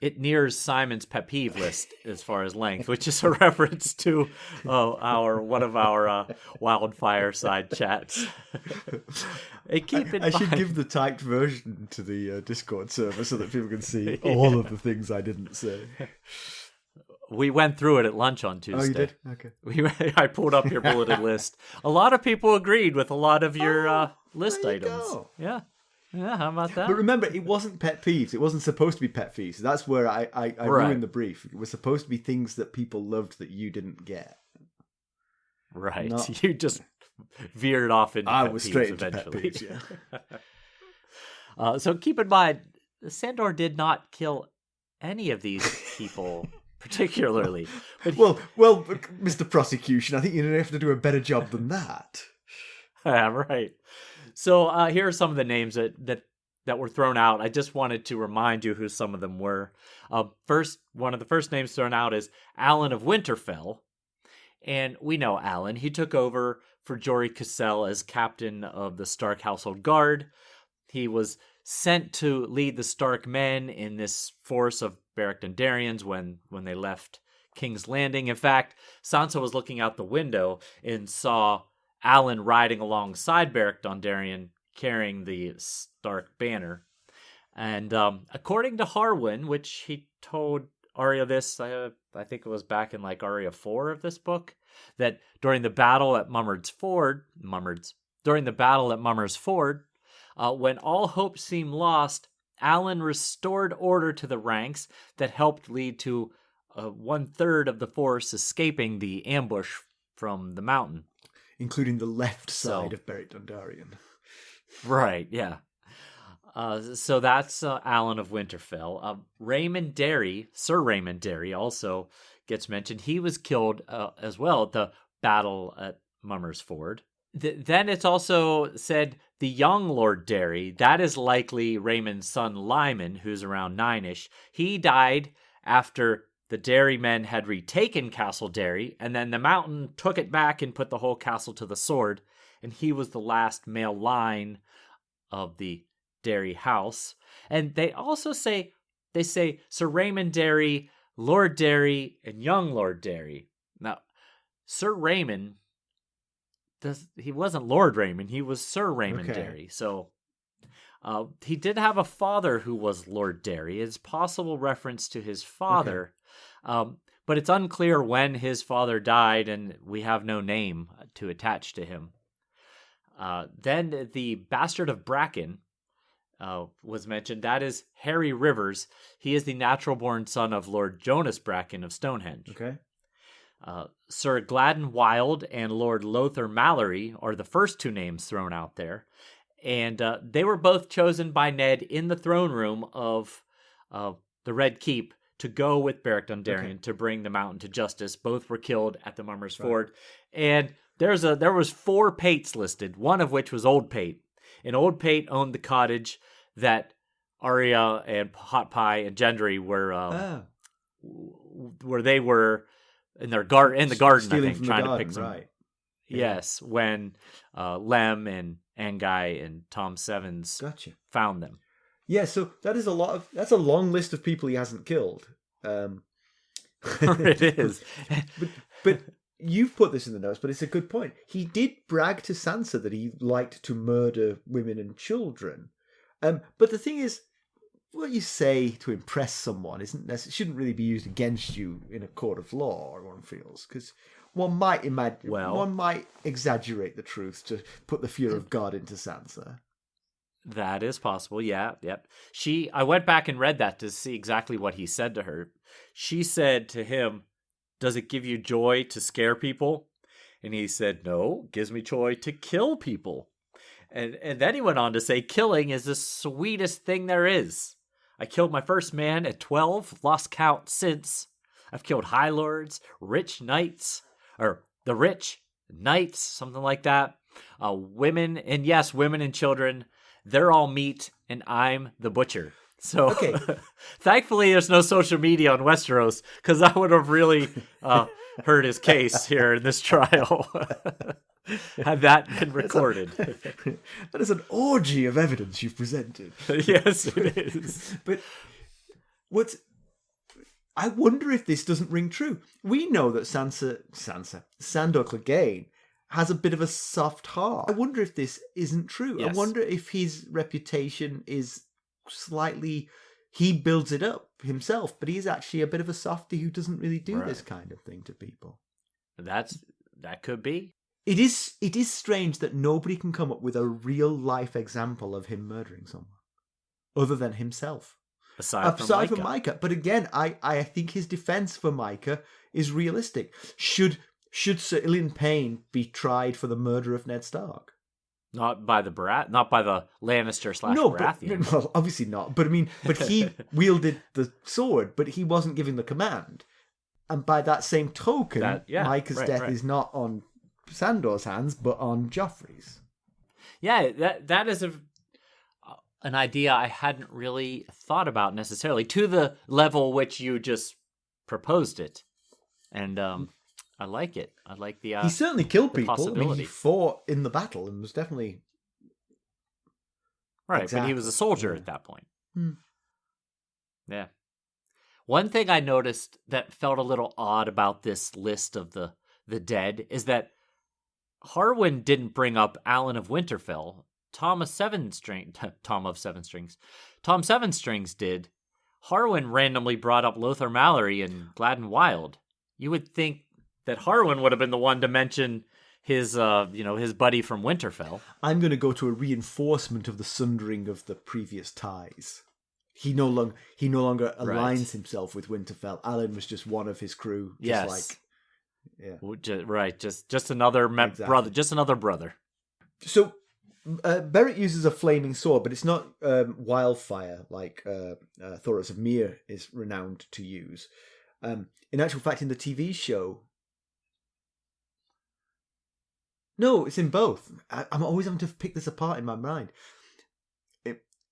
it nears Simon's pet peeve list as far as length, which is a reference to one of our wildfire side chats. I should give the typed version to the Discord server so that people can see all of the things I didn't say. We went through it at lunch on Tuesday. Oh, you did? Okay. I pulled up your bulleted list. A lot of people agreed with a lot of your list items. Go. Yeah. Yeah, how about that? But remember, it wasn't pet peeves. It wasn't supposed to be pet peeves. That's where I ruined the brief. It was supposed to be things that people loved that you didn't get. Right. You just veered off into I pet was peeves straight eventually. into pet peeves, yeah. So keep in mind, Sandor did not kill any of these people particularly. But well, Mr. Prosecution, I think you have to do a better job than that. Right. So here are some of the names that were thrown out. I just wanted to remind you who some of them were. One of the first names thrown out is Alan of Winterfell. And we know Alan. He took over for Jory Cassell as captain of the Stark Household Guard. He was sent to lead the Stark men in this force of Beric Dondarrion's when they left King's Landing. In fact, Sansa was looking out the window and saw Alan riding alongside Beric Dondarrion carrying the Stark banner. And according to Harwin, which he told Arya this, I think it was back in like Arya 4 of this book, that during the battle at Mummer's Ford, when all hope seemed lost, Alan restored order to the ranks that helped lead to 1/3 of the force escaping the ambush from the Mountain. Including the left side of Beric Dondarrion. Right, yeah. So that's Alan of Winterfell. Sir Raymond Derry also gets mentioned. He was killed as well at the battle at Mummer's Ford. Then it's also said the young Lord Derry, that is likely Raymond's son Lyman, who's around 9-ish. He died after the Derry men had retaken Castle Derry, and then the Mountain took it back and put the whole castle to the sword, and he was the last male line of the Derry house. And they also say Sir Raymond Derry, Lord Derry, and young Lord Derry. Now, Sir Raymond, he wasn't Lord Raymond, he was Sir Raymond Derry. So he did have a father who was Lord Derry. It's possible reference to his father. Okay. But it's unclear when his father died, and we have no name to attach to him. Then the Bastard of Bracken was mentioned. That is Harry Rivers. He is the natural-born son of Lord Jonas Bracken of Stonehenge. Okay. Sir Gladden Wild and Lord Lothar Mallory are the first two names thrown out there. And they were both chosen by Ned in the throne room of the Red Keep to go with Beric Dondarrion to bring the Mountain to justice. Both were killed at the Mummer's Ford. And there was 4 Pates listed, one of which was Old Pate. And Old Pate owned the cottage that Arya and Hot Pie and Gendry were where they were in the garden, I Stealing think, from trying the to garden, pick some. right? Yes, when Lem and Anguy and Tom Sevens Gotcha. found them. Yeah, so that's a long list of people he hasn't killed. It is. But you've put this in the notes, but it's a good point. He did brag to Sansa that he liked to murder women and children. But the thing is, what you say to impress someone shouldn't really be used against you in a court of law, one feels, because one might imagine, one might exaggerate the truth to put the fear of God into Sansa. That is possible. Yeah. Yep. I went back and read that to see exactly what he said to her. She said to him, "Does it give you joy to scare people?" And he said, "No, it gives me joy to kill people." And then he went on to say, "Killing is the sweetest thing there is. I killed my first man at 12, lost count since. I've killed high lords, rich knights, or the rich knights, something like that. Women, and yes, women and children. They're all meat, and I'm the butcher." So, Okay. Thankfully, there's no social media on Westeros, because that would have really hurt his case here in this trial. Had that been recorded. That is an orgy of evidence you've presented. Yes, it is. But I wonder if this doesn't ring true. We know that Sandor Clegane has a bit of a soft heart. I wonder if this isn't true. Yes. I wonder if his reputation is slightly... He builds it up himself, but he's actually a bit of a softie who doesn't really do this kind of thing to people. That could be. It is strange that nobody can come up with a real-life example of him murdering someone other than himself. Aside from Micah. But again, I think his defense for Micah is realistic. Should Sir Ilyn Payne be tried for the murder of Ned Stark? Not by the Lannister / Baratheon. Well, obviously not. But he wielded the sword, but he wasn't giving the command. And by that same token, Micah's death is not on Sandor's hands, but on Joffrey's. Yeah, that is an idea I hadn't really thought about necessarily to the level which you just proposed it, and I like it. I like the. He certainly killed people. I mean, he fought in the battle and was definitely right. Exactly. But he was a soldier at that point. Yeah. One thing I noticed that felt a little odd about this list of the dead is that Harwin didn't bring up Alan of Winterfell. Tom Seven Strings did. Harwin randomly brought up Lothar Mallory and Gladden Wild. You would think that Harwin would have been the one to mention his buddy from Winterfell. I'm going to go to a reinforcement of the sundering of the previous ties. He no longer aligns himself with Winterfell. Alan was just one of his crew. Just another brother. Just another brother. So Beric uses a flaming sword, but it's not wildfire like Thoros of Myr is renowned to use. In actual fact, in the TV show, no, it's in both. I'm always having to pick this apart in my mind.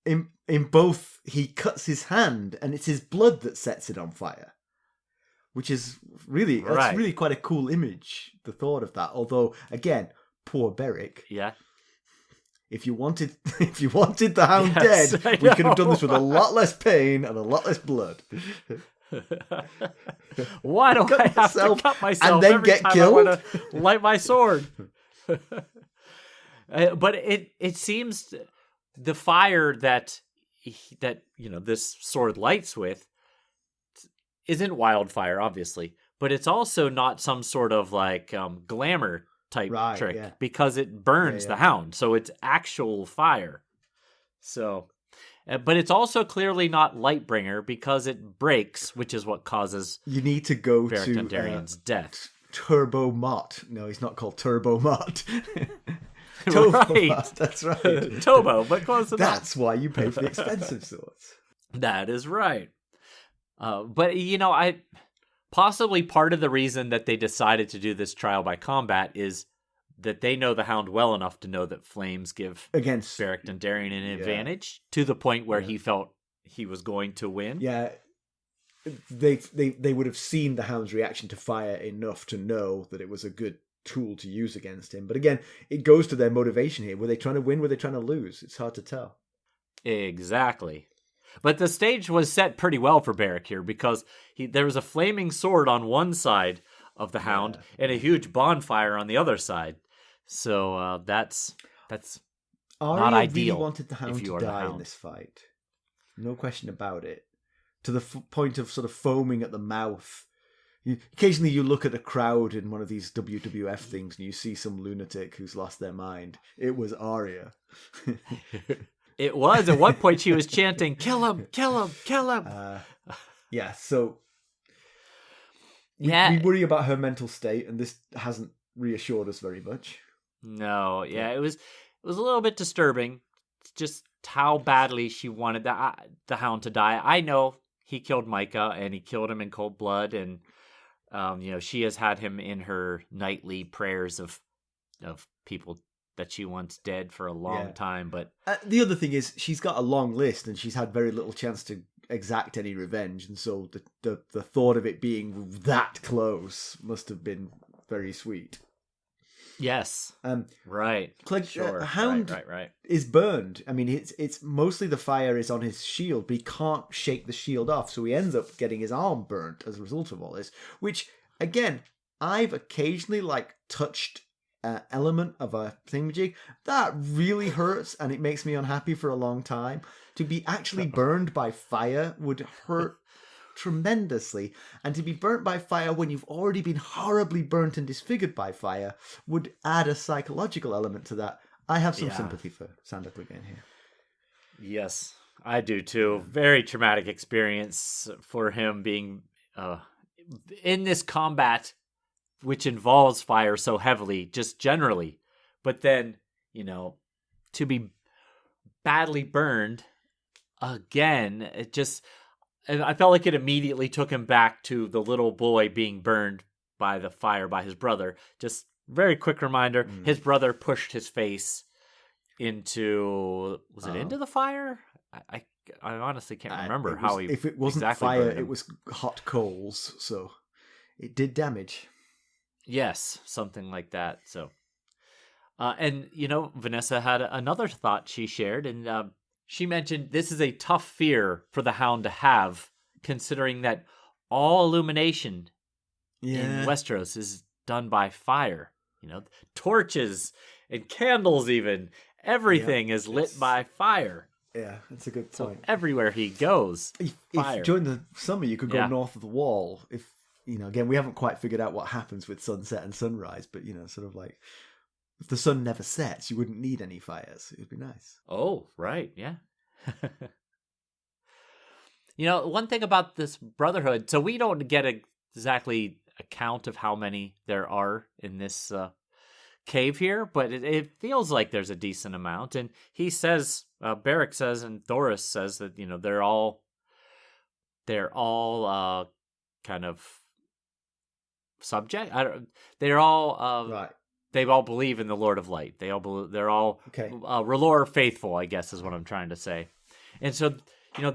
In both, he cuts his hand, and it's his blood that sets it on fire, which is really that's really quite a cool image. The thought of that, although again, poor Beric. Yeah. If you wanted the Hound dead, we could have done this with a lot less pain and a lot less blood. Why do I have to cut myself and then every get time killed? I want to light my sword? But it seems the fire that this sword lights with isn't wildfire, obviously, but it's also not some sort of like glamour type trick because it burns the Hound, so it's actual fire. So, but it's also clearly not Lightbringer because it breaks, which is what causes you need to go Beric to Dondarrion's death. Turbo Mott. No, he's not called Turbo Mott. Right, that's right. Tobo, but close enough. That's why you pay for the expensive swords. That is right. But I possibly part of the reason that they decided to do this trial by combat is that they know the Hound well enough to know that flames give against Beric Dondarrion an advantage to the point where he felt he was going to win. Yeah. they would have seen the Hound's reaction to fire enough to know that it was a good tool to use against him. But again, it goes to their motivation here. Were they trying to win? Were they trying to lose? It's hard to tell. Exactly. But the stage was set pretty well for Beric here, because there was a flaming sword on one side of the Hound and a huge bonfire on the other side. So that's Arya not ideal. Really wanted the Hound to die in this fight. No question about it. To the point of sort of foaming at the mouth. Occasionally you look at a crowd in one of these WWF things and you see some lunatic who's lost their mind. It was Arya. It was. At one point she was chanting, "Kill him, kill him, kill him." So we worry about her mental state, and this hasn't reassured us very much. No, it was a little bit disturbing, just how badly she wanted the Hound to die. I know he killed Micah, and he killed him in cold blood, and she has had him in her nightly prayers of people that she wants dead for a long time. But the other thing is, she's got a long list, and she's had very little chance to exact any revenge, and so the thought of it being that close must have been very sweet. Yes. Right. Sure. Hound is burned. I mean, it's mostly the fire is on his shield, but he can't shake the shield off, so he ends up getting his arm burnt as a result of all this. Which, again, I've occasionally touched an element of a thingamajig that really hurts, and it makes me unhappy for a long time. To be actually burned by fire would hurt tremendously, and to be burnt by fire when you've already been horribly burnt and disfigured by fire would add a psychological element to that. I have some sympathy for Sandor Clegane here. Yes, I do too. Very traumatic experience for him being in this combat, which involves fire so heavily, just generally. But then, to be badly burned again, it just... I felt like it immediately took him back to the little boy being burned by the fire by his brother. Just very quick reminder, his brother pushed his face into... Was it into the fire? I honestly can't remember how he... If it wasn't exactly fire, it was hot coals, so it did damage. Yes, something like that. So, and, Vanessa had another thought she shared, and... she mentioned this is a tough fear for the Hound to have, considering that all illumination in Westeros is done by fire. Torches and candles even. Everything is lit by fire. Yeah, that's a good point. So everywhere he goes, fire. If during the summer you could go north of the wall, again, we haven't quite figured out what happens with sunset and sunrise, but, sort of like... If the sun never sets, you wouldn't need any fires. It would be nice. Oh, right. Yeah. One thing about this Brotherhood, so we don't get exactly a count of how many there are in this cave here, but it feels like there's a decent amount. And he says, Beric says, and Thoros says that, they're all kind of subject. They're all right. They all believe in the Lord of Light. They're all R'hllor faithful, I guess is what I'm trying to say. And so,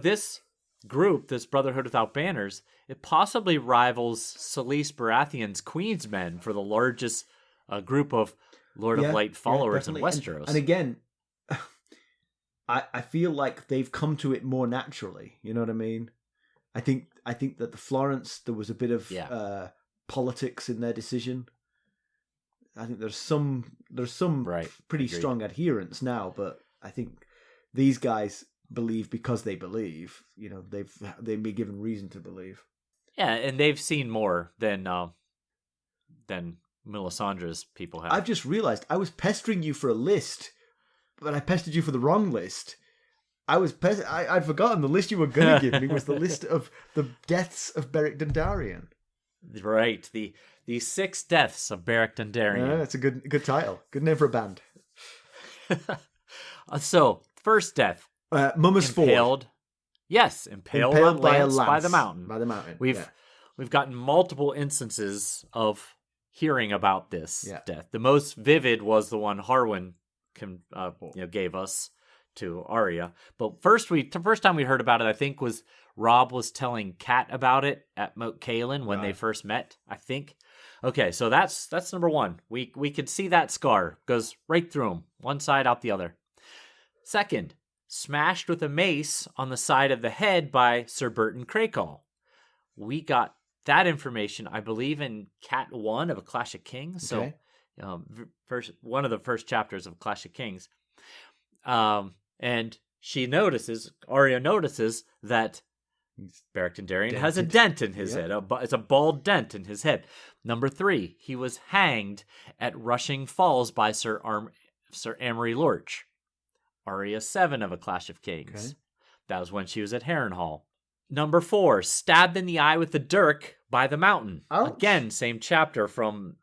this group, this Brotherhood Without Banners, it possibly rivals Selyse Baratheon's Queensmen for the largest group of Lord of Light followers in Westeros. And again, I feel like they've come to it more naturally. You know what I mean? I think that the Florence, there was a bit of politics in their decision. I think there's some pretty strong adherents now, but I think these guys believe because they believe. They've been given reason to believe. Yeah, and they've seen more than Melisandre's people have. I've just realized I was pestering you for a list, but I pestered you for the wrong list. I'd forgotten the list you were going to give me was the list of the deaths of Beric Dondarrion. Right, the 6 deaths of Beric Dondarrion. Yeah, it's a good title. Good name for a band. So, first death. Mumma's impaled. Yes, impaled on lance by the mountain. By the mountain. We've gotten multiple instances of hearing about this death. The most vivid was the one Harwin gave us to Arya. But first time we heard about it, I think, was Robb was telling Kat about it at Moat Cailin when they Right. first met, I think. Okay, so that's number one. We could see that scar. Goes right through him, one side out the other. Second, smashed with a mace on the side of the head by Sir Burton Crakehall. We got that information, I believe, in Cat 1 of A Clash of Kings. Okay. So, one of the first chapters of Clash of Kings. And Arya notices that Beric Dondarrion has a dent in his head. It's a bald dent in his head. Number 3, he was hanged at Rushing Falls by Sir Amory Lorch. Arya 7 of A Clash of Kings. Okay. That was when she was at Harrenhal. Number 4, stabbed in the eye with the dirk by the mountain. Ouch. Again, same chapter from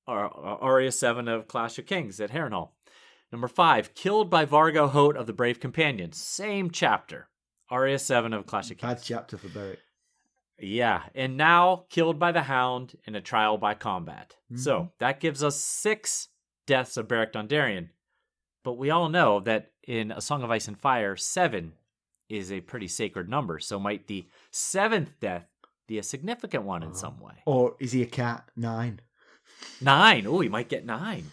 Arya 7 of Clash of Kings at Harrenhal. Number 5, killed by Vargo Hoat of the Brave Companions. Same chapter. Arya 7 of Clash of Kings. Bad chapter for Beric. Yeah, and now killed by the Hound in a trial by combat. Mm-hmm. So that gives us 6 deaths of Beric Dondarrion. But we all know that in A Song of Ice and Fire, 7 is a pretty sacred number. So might the 7th death be a significant one in some way? Or is he a cat? 9. 9. Oh, he might get 9.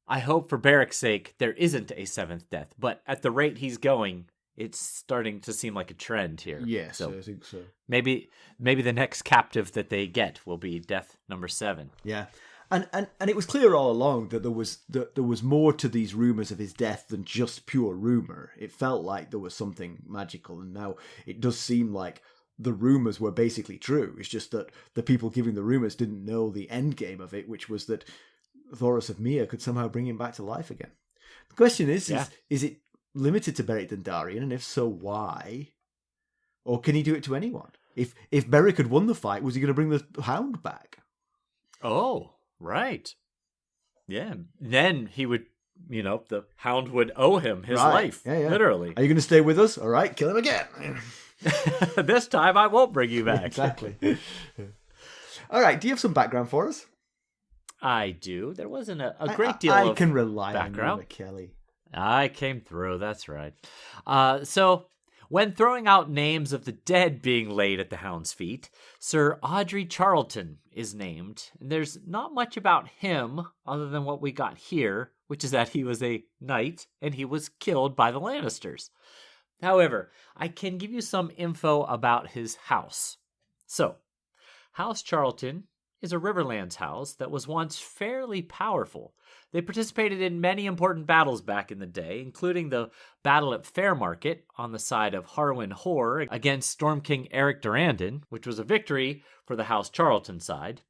I hope for Beric's sake there isn't a 7th death. But at the rate he's going, it's starting to seem like a trend here. Yes, so I think so. maybe the next captive that they get will be death number 7. Yeah. And it was clear all along that there was more to these rumors of his death than just pure rumor. It felt like there was something magical, and now it does seem like the rumors were basically true. It's just that the people giving the rumors didn't know the end game of it, which was that Thoros of Myr could somehow bring him back to life again. The question is it limited to Beric Dondarrion, and if so, why? Or can he do it to anyone? If Beric had won the fight, was he going to bring the Hound back? Oh, right. Yeah. Then he would, the Hound would owe him his life. Yeah. Literally. Are you going to stay with us? All right, kill him again. This time I won't bring you back. Exactly. All right, do you have some background for us? I do. There wasn't a great deal of I can rely background. on you, Mackelly. I came through, that's right. So, when throwing out names of the dead being laid at the Hound's feet, Sir Audrey Charlton is named, and there's not much about him other than what we got here, which is that he was a knight, and he was killed by the Lannisters. However, I can give you some info about his house. So, House Charlton is a Riverlands house that was once fairly powerful. They participated in many important battles back in the day, including the battle at Fairmarket on the side of Harwin Hoare against Storm King Eric Durrandon, which was a victory for the House Charlton side.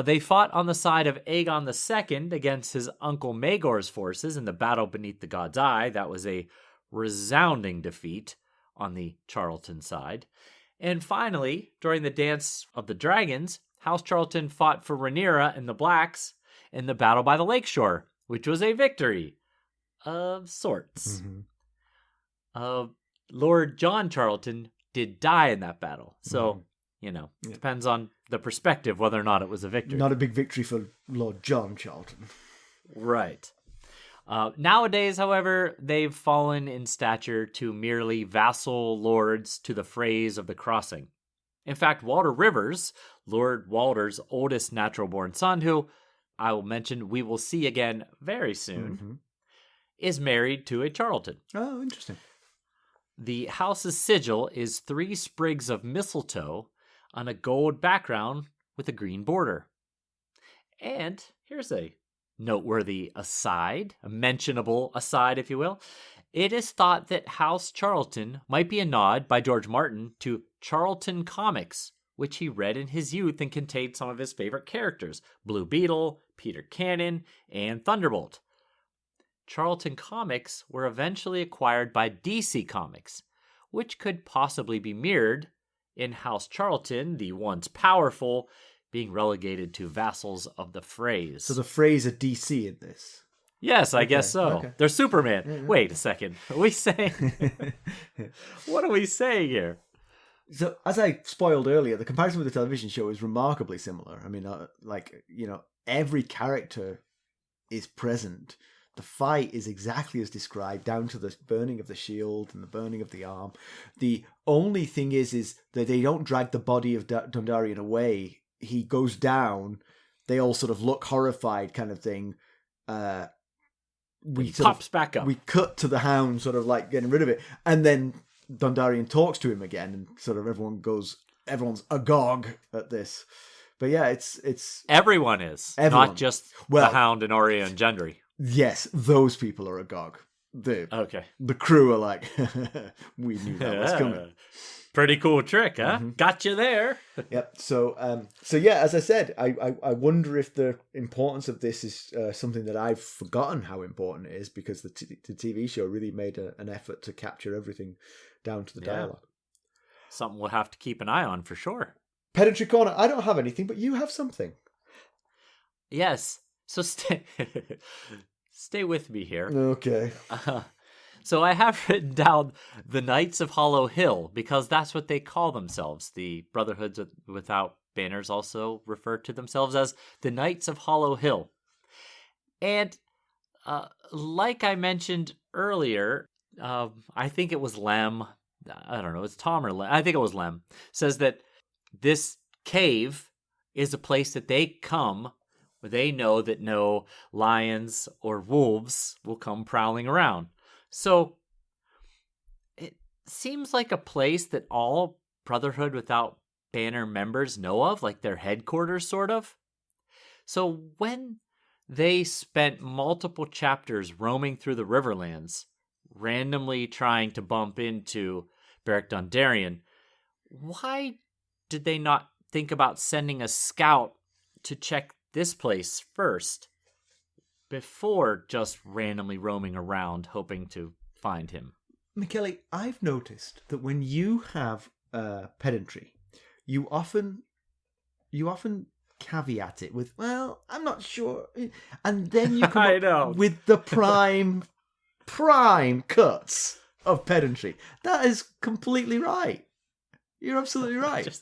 They fought on the side of Aegon II against his uncle Maegor's forces in the battle beneath the God's Eye. That was a resounding defeat on the Charlton side. And finally, during the Dance of the Dragons, House Charlton fought for Rhaenyra and the Blacks in the battle by the lakeshore, which was a victory of sorts. Mm-hmm. Lord John Charlton did die in that battle. So, it depends on the perspective whether or not it was a victory. Not a big victory for Lord John Charlton. Right. Nowadays, however, they've fallen in stature to merely vassal lords to the Freys of the Crossing. In fact, Walder Rivers, Lord Walder's oldest natural-born son, who I will mention we will see again very soon, is married to a Charlton. Oh, interesting. The house's sigil is 3 sprigs of mistletoe on a gold background with a green border. And here's a noteworthy aside, a mentionable aside, if you will. It is thought that House Charlton might be a nod by George Martin to Charlton Comics, which he read in his youth and contained some of his favorite characters, Blue Beetle, Peter Cannon, and Thunderbolt. Charlton Comics were eventually acquired by DC Comics, which could possibly be mirrored in House Charlton, the once powerful, being relegated to vassals of the Freys. So the Freys are DC in this. Yes, I guess so. Okay. They're Superman. Yeah. Wait a second. Are we saying... What are we saying here? So, as I spoiled earlier, the comparison with the television show is remarkably similar. I mean, every character is present. The fight is exactly as described, down to the burning of the shield and the burning of the arm. The only thing is that they don't drag the body of Dondarrion away. He goes down. They all sort of look horrified, kind of thing. He pops back up. We cut to the Hound, sort of like getting rid of it, and then Dondarrion talks to him again, and sort of everyone's agog at this. But yeah, it's everyone is not just the Hound and Arya and Gendry. Yes, those people are agog. The crew are like, we knew that was coming. Pretty cool trick, huh? Mm-hmm. Got you there. Yep. So yeah, as I said, I wonder if the importance of this is something that I've forgotten how important it is, because the TV show really made an effort to capture everything down to the dialogue. Something we'll have to keep an eye on for sure. Pedantry Corner, I don't have anything, but you have something. Yes. So stay with me here. Okay. So I have written down the Knights of Hollow Hill, because that's what they call themselves. The Brotherhoods Without Banners also refer to themselves as the Knights of Hollow Hill. And like I mentioned earlier, I think it was Lem. I don't know, it's Tom or Lem. I think it was Lem. Says that this cave is a place that they come where they know that no lions or wolves will come prowling around. So it seems like a place that all Brotherhood Without Banner members know of, like their headquarters, sort of. So when they spent multiple chapters roaming through the Riverlands, randomly trying to bump into Beric Dondarrion, why did they not think about sending a scout to check this place first before just randomly roaming around hoping to find him? Mackelly, I've noticed that when you have pedantry, you often caveat it with, well, I'm not sure, and then you come up with the prime cuts of pedantry. That is completely right. You're absolutely right.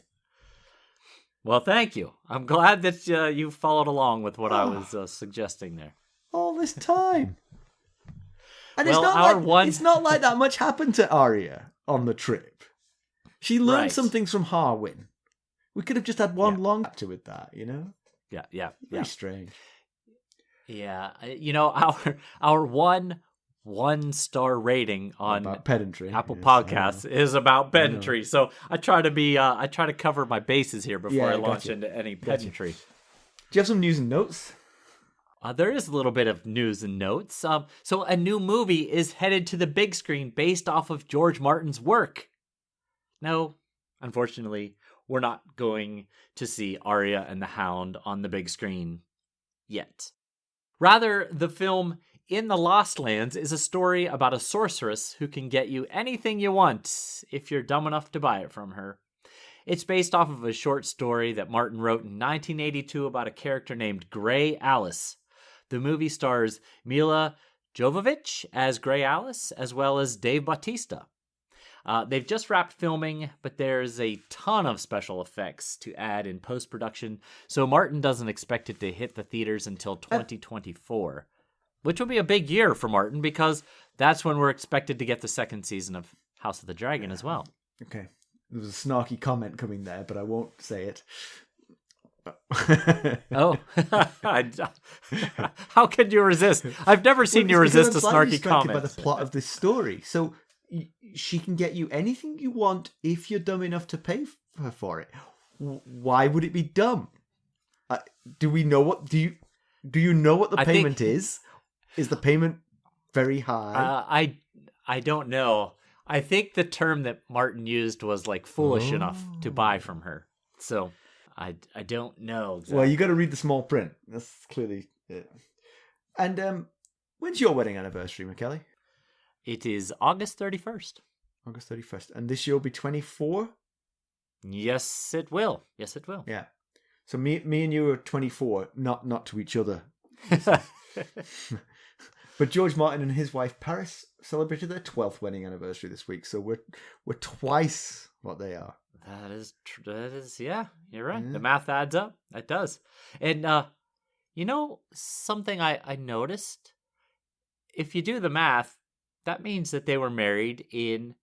Well, thank you. I'm glad that you followed along with what I was suggesting there. All this time. And well, it's not like that much happened to Arya on the trip. She learned some things from Harwin. We could have just had one long chapter with that, you know? Yeah. Very strange. Yeah, our one-star rating on pedantry, Apple Podcasts is about pedantry. So I try to cover my bases here before I launch into any pedantry. Do you have some news and notes? There is a little bit of news and notes. So a new movie is headed to the big screen based off of George Martin's work. No, unfortunately, we're not going to see Arya and the Hound on the big screen yet. Rather, the film In the Lost Lands is a story about a sorceress who can get you anything you want if you're dumb enough to buy it from her. It's based off of a short story that Martin wrote in 1982 about a character named Grey Alice. The movie stars Mila Jovovich as Grey Alice, as well as Dave Bautista. They've just wrapped filming, but there's a ton of special effects to add in post-production, so Martin doesn't expect it to hit the theaters until 2024, which will be a big year for Martin, because that's when we're expected to get the second season of House of the Dragon as well. Okay. There was a snarky comment coming there, but I won't say it. Oh, how could you resist? I've never seen you resist a snarky comment. By the plot of this story, so she can get you anything you want if you're dumb enough to pay her for it. Why would it be dumb? Do we know what? Do you know what the payment is? Is the payment very high? I don't know. I think the term that Martin used was like foolish enough to buy from her. So I don't know exactly. Well, you got to read the small print. That's clearly it. And when's your wedding anniversary, Mackelly? It is August 31st. August 31st. And this year will be 24? Yes, it will. Yes, it will. Yeah. So me and you are 24, not to each other. But George Martin and his wife Paris celebrated their 12th wedding anniversary this week, so we're twice what they are. That is, yeah, you're right. Yeah. The math adds up. It does. And, something I noticed if you do the math, that means that they were married in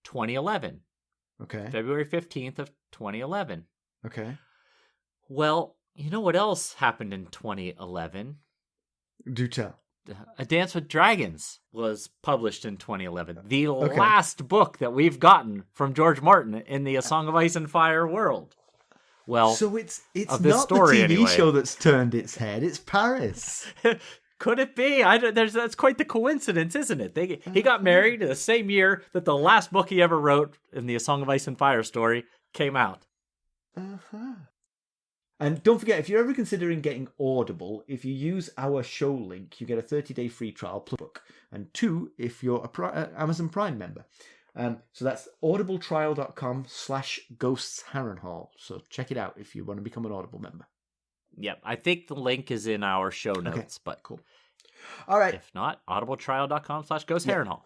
2011. Okay. February 15th of 2011. Okay. Well, you know what else happened in 2011? Do tell. A Dance with Dragons was published in 2011. The last book that we've gotten from George Martin in the A Song of Ice and Fire world. Well, so it's of this not story the TV anyway. show that's turned its head. It's Paris. Could it be? That's quite the coincidence, isn't it? He got married in the same year that the last book he ever wrote in the A Song of Ice and Fire story came out. Uh-huh. And don't forget, if you're ever considering getting Audible, if you use our show link, you get a 30-day free trial plus book. And 2, if you're a Amazon Prime member. So that's audibletrial.com/ghostsharrenhall. So check it out if you want to become an Audible member. Yep, I think the link is in our show notes, Okay, but cool. All right. If not, audibletrial.com/ghostsharrenhall.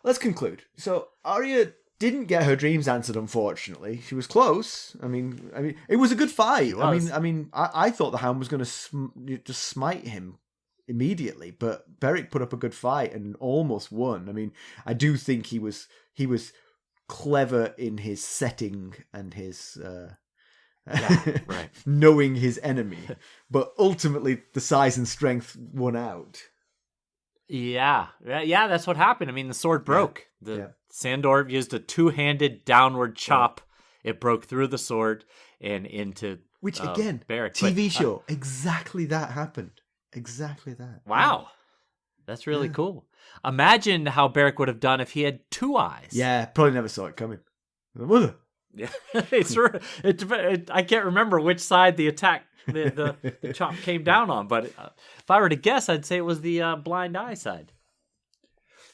Let's conclude. So Arya didn't get her dreams answered, unfortunately. She was close. I mean, it was a good fight. I thought the Hound was going to just smite him immediately, but Beric put up a good fight and almost won. I mean, I do think he was clever in his setting and his right. knowing his enemy, but ultimately the size and strength won out. Yeah, that's what happened. I mean, the sword broke. Sandor used a two-handed downward chop. It broke through the sword and into which again, Beric. TV show. Exactly that happened. Exactly that. Wow, that's really cool. Imagine how Beric would have done if he had two eyes. Yeah, probably never saw it coming. Mother. Yeah, I can't remember which side the attack, the chop came down on, but if I were to guess, I'd say it was the blind eye side.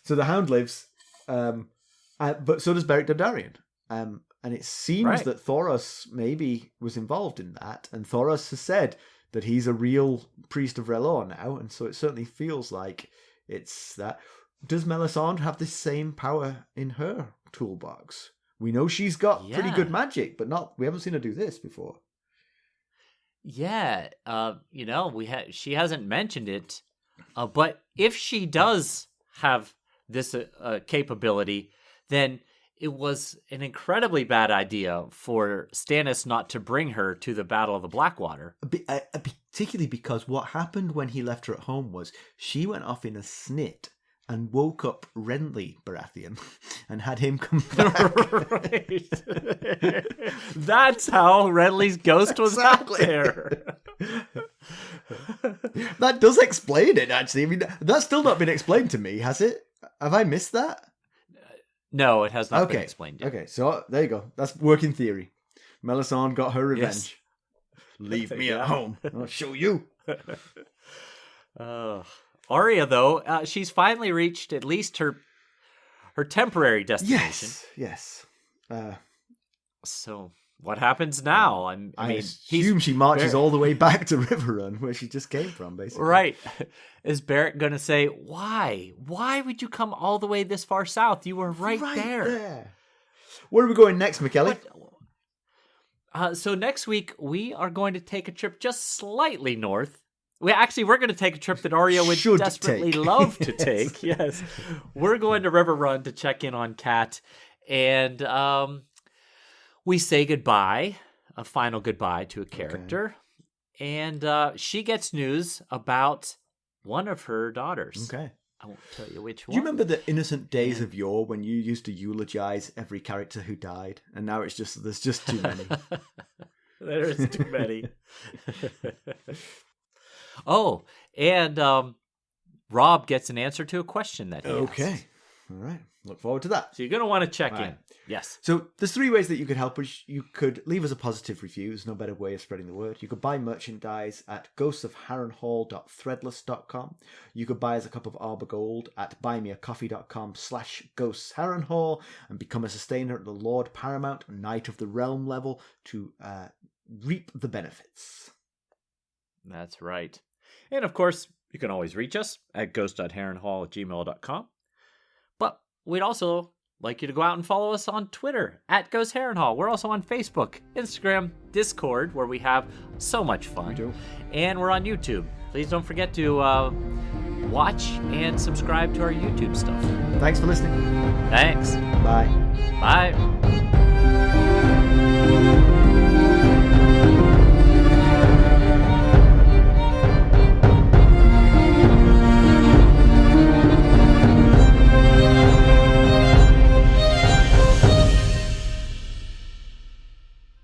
So the Hound lives, but so does Beric Dondarrion. And it seems that Thoros maybe was involved in that, and Thoros has said that he's a real priest of R'hllor now, and so it certainly feels like it's that. Does Melisandre have the same power in her toolbox? We know she's got pretty good magic, but we haven't seen her do this before. Yeah, she hasn't mentioned it, but if she does have this capability, then it was an incredibly bad idea for Stannis not to bring her to the Battle of the Blackwater. Particularly because what happened when he left her at home was she went off in a snit and woke up Renly Baratheon and had him come back. Right. That's how Renly's ghost was out there. That does explain it, actually. I mean, that's still not been explained to me, has it? Have I missed that? No, it has not been explained yet. Okay, so there you go. That's working theory. Melisandre got her revenge. Yes. Leave me at home. I'll show you. Arya, though, she's finally reached at least her temporary destination. Yes. So what happens now? I assume she marches all the way back to Riverrun, where she just came from, basically. Right. Is Beric going to say, why? Why would you come all the way this far south? You were right there. Where are we going next, Mackelly? So next week, we are going to take a trip just slightly north. We're going to take a trip that Arya would desperately love to take. Yes. We're going to Riverrun to check in on Kat. And we say goodbye, a final goodbye to a character. Okay. And she gets news about one of her daughters. Okay. I won't tell you which one. Do you remember the innocent days of yore when you used to eulogize every character who died? And now there's just too many. There's too many. Oh, and Rob gets an answer to a question that he asked. All right. Look forward to that. So you're going to want to check in. Yes. So there's 3 ways that you could help us. You could leave us a positive review. There's no better way of spreading the word. You could buy merchandise at ghostsofharrenhall.threadless.com. You could buy us a cup of Arbor Gold at buymeacoffee.com/ghostsharrenhall and become a sustainer at the Lord Paramount Knight of the Realm level to reap the benefits. That's right. And of course, you can always reach us at ghost.harrenhall@gmail.com. But we'd also like you to go out and follow us on Twitter at Ghost Harrenhall. We're also on Facebook, Instagram, Discord, where we have so much fun. We do. And we're on YouTube. Please don't forget to watch and subscribe to our YouTube stuff. Thanks for listening. Thanks. Bye. Bye.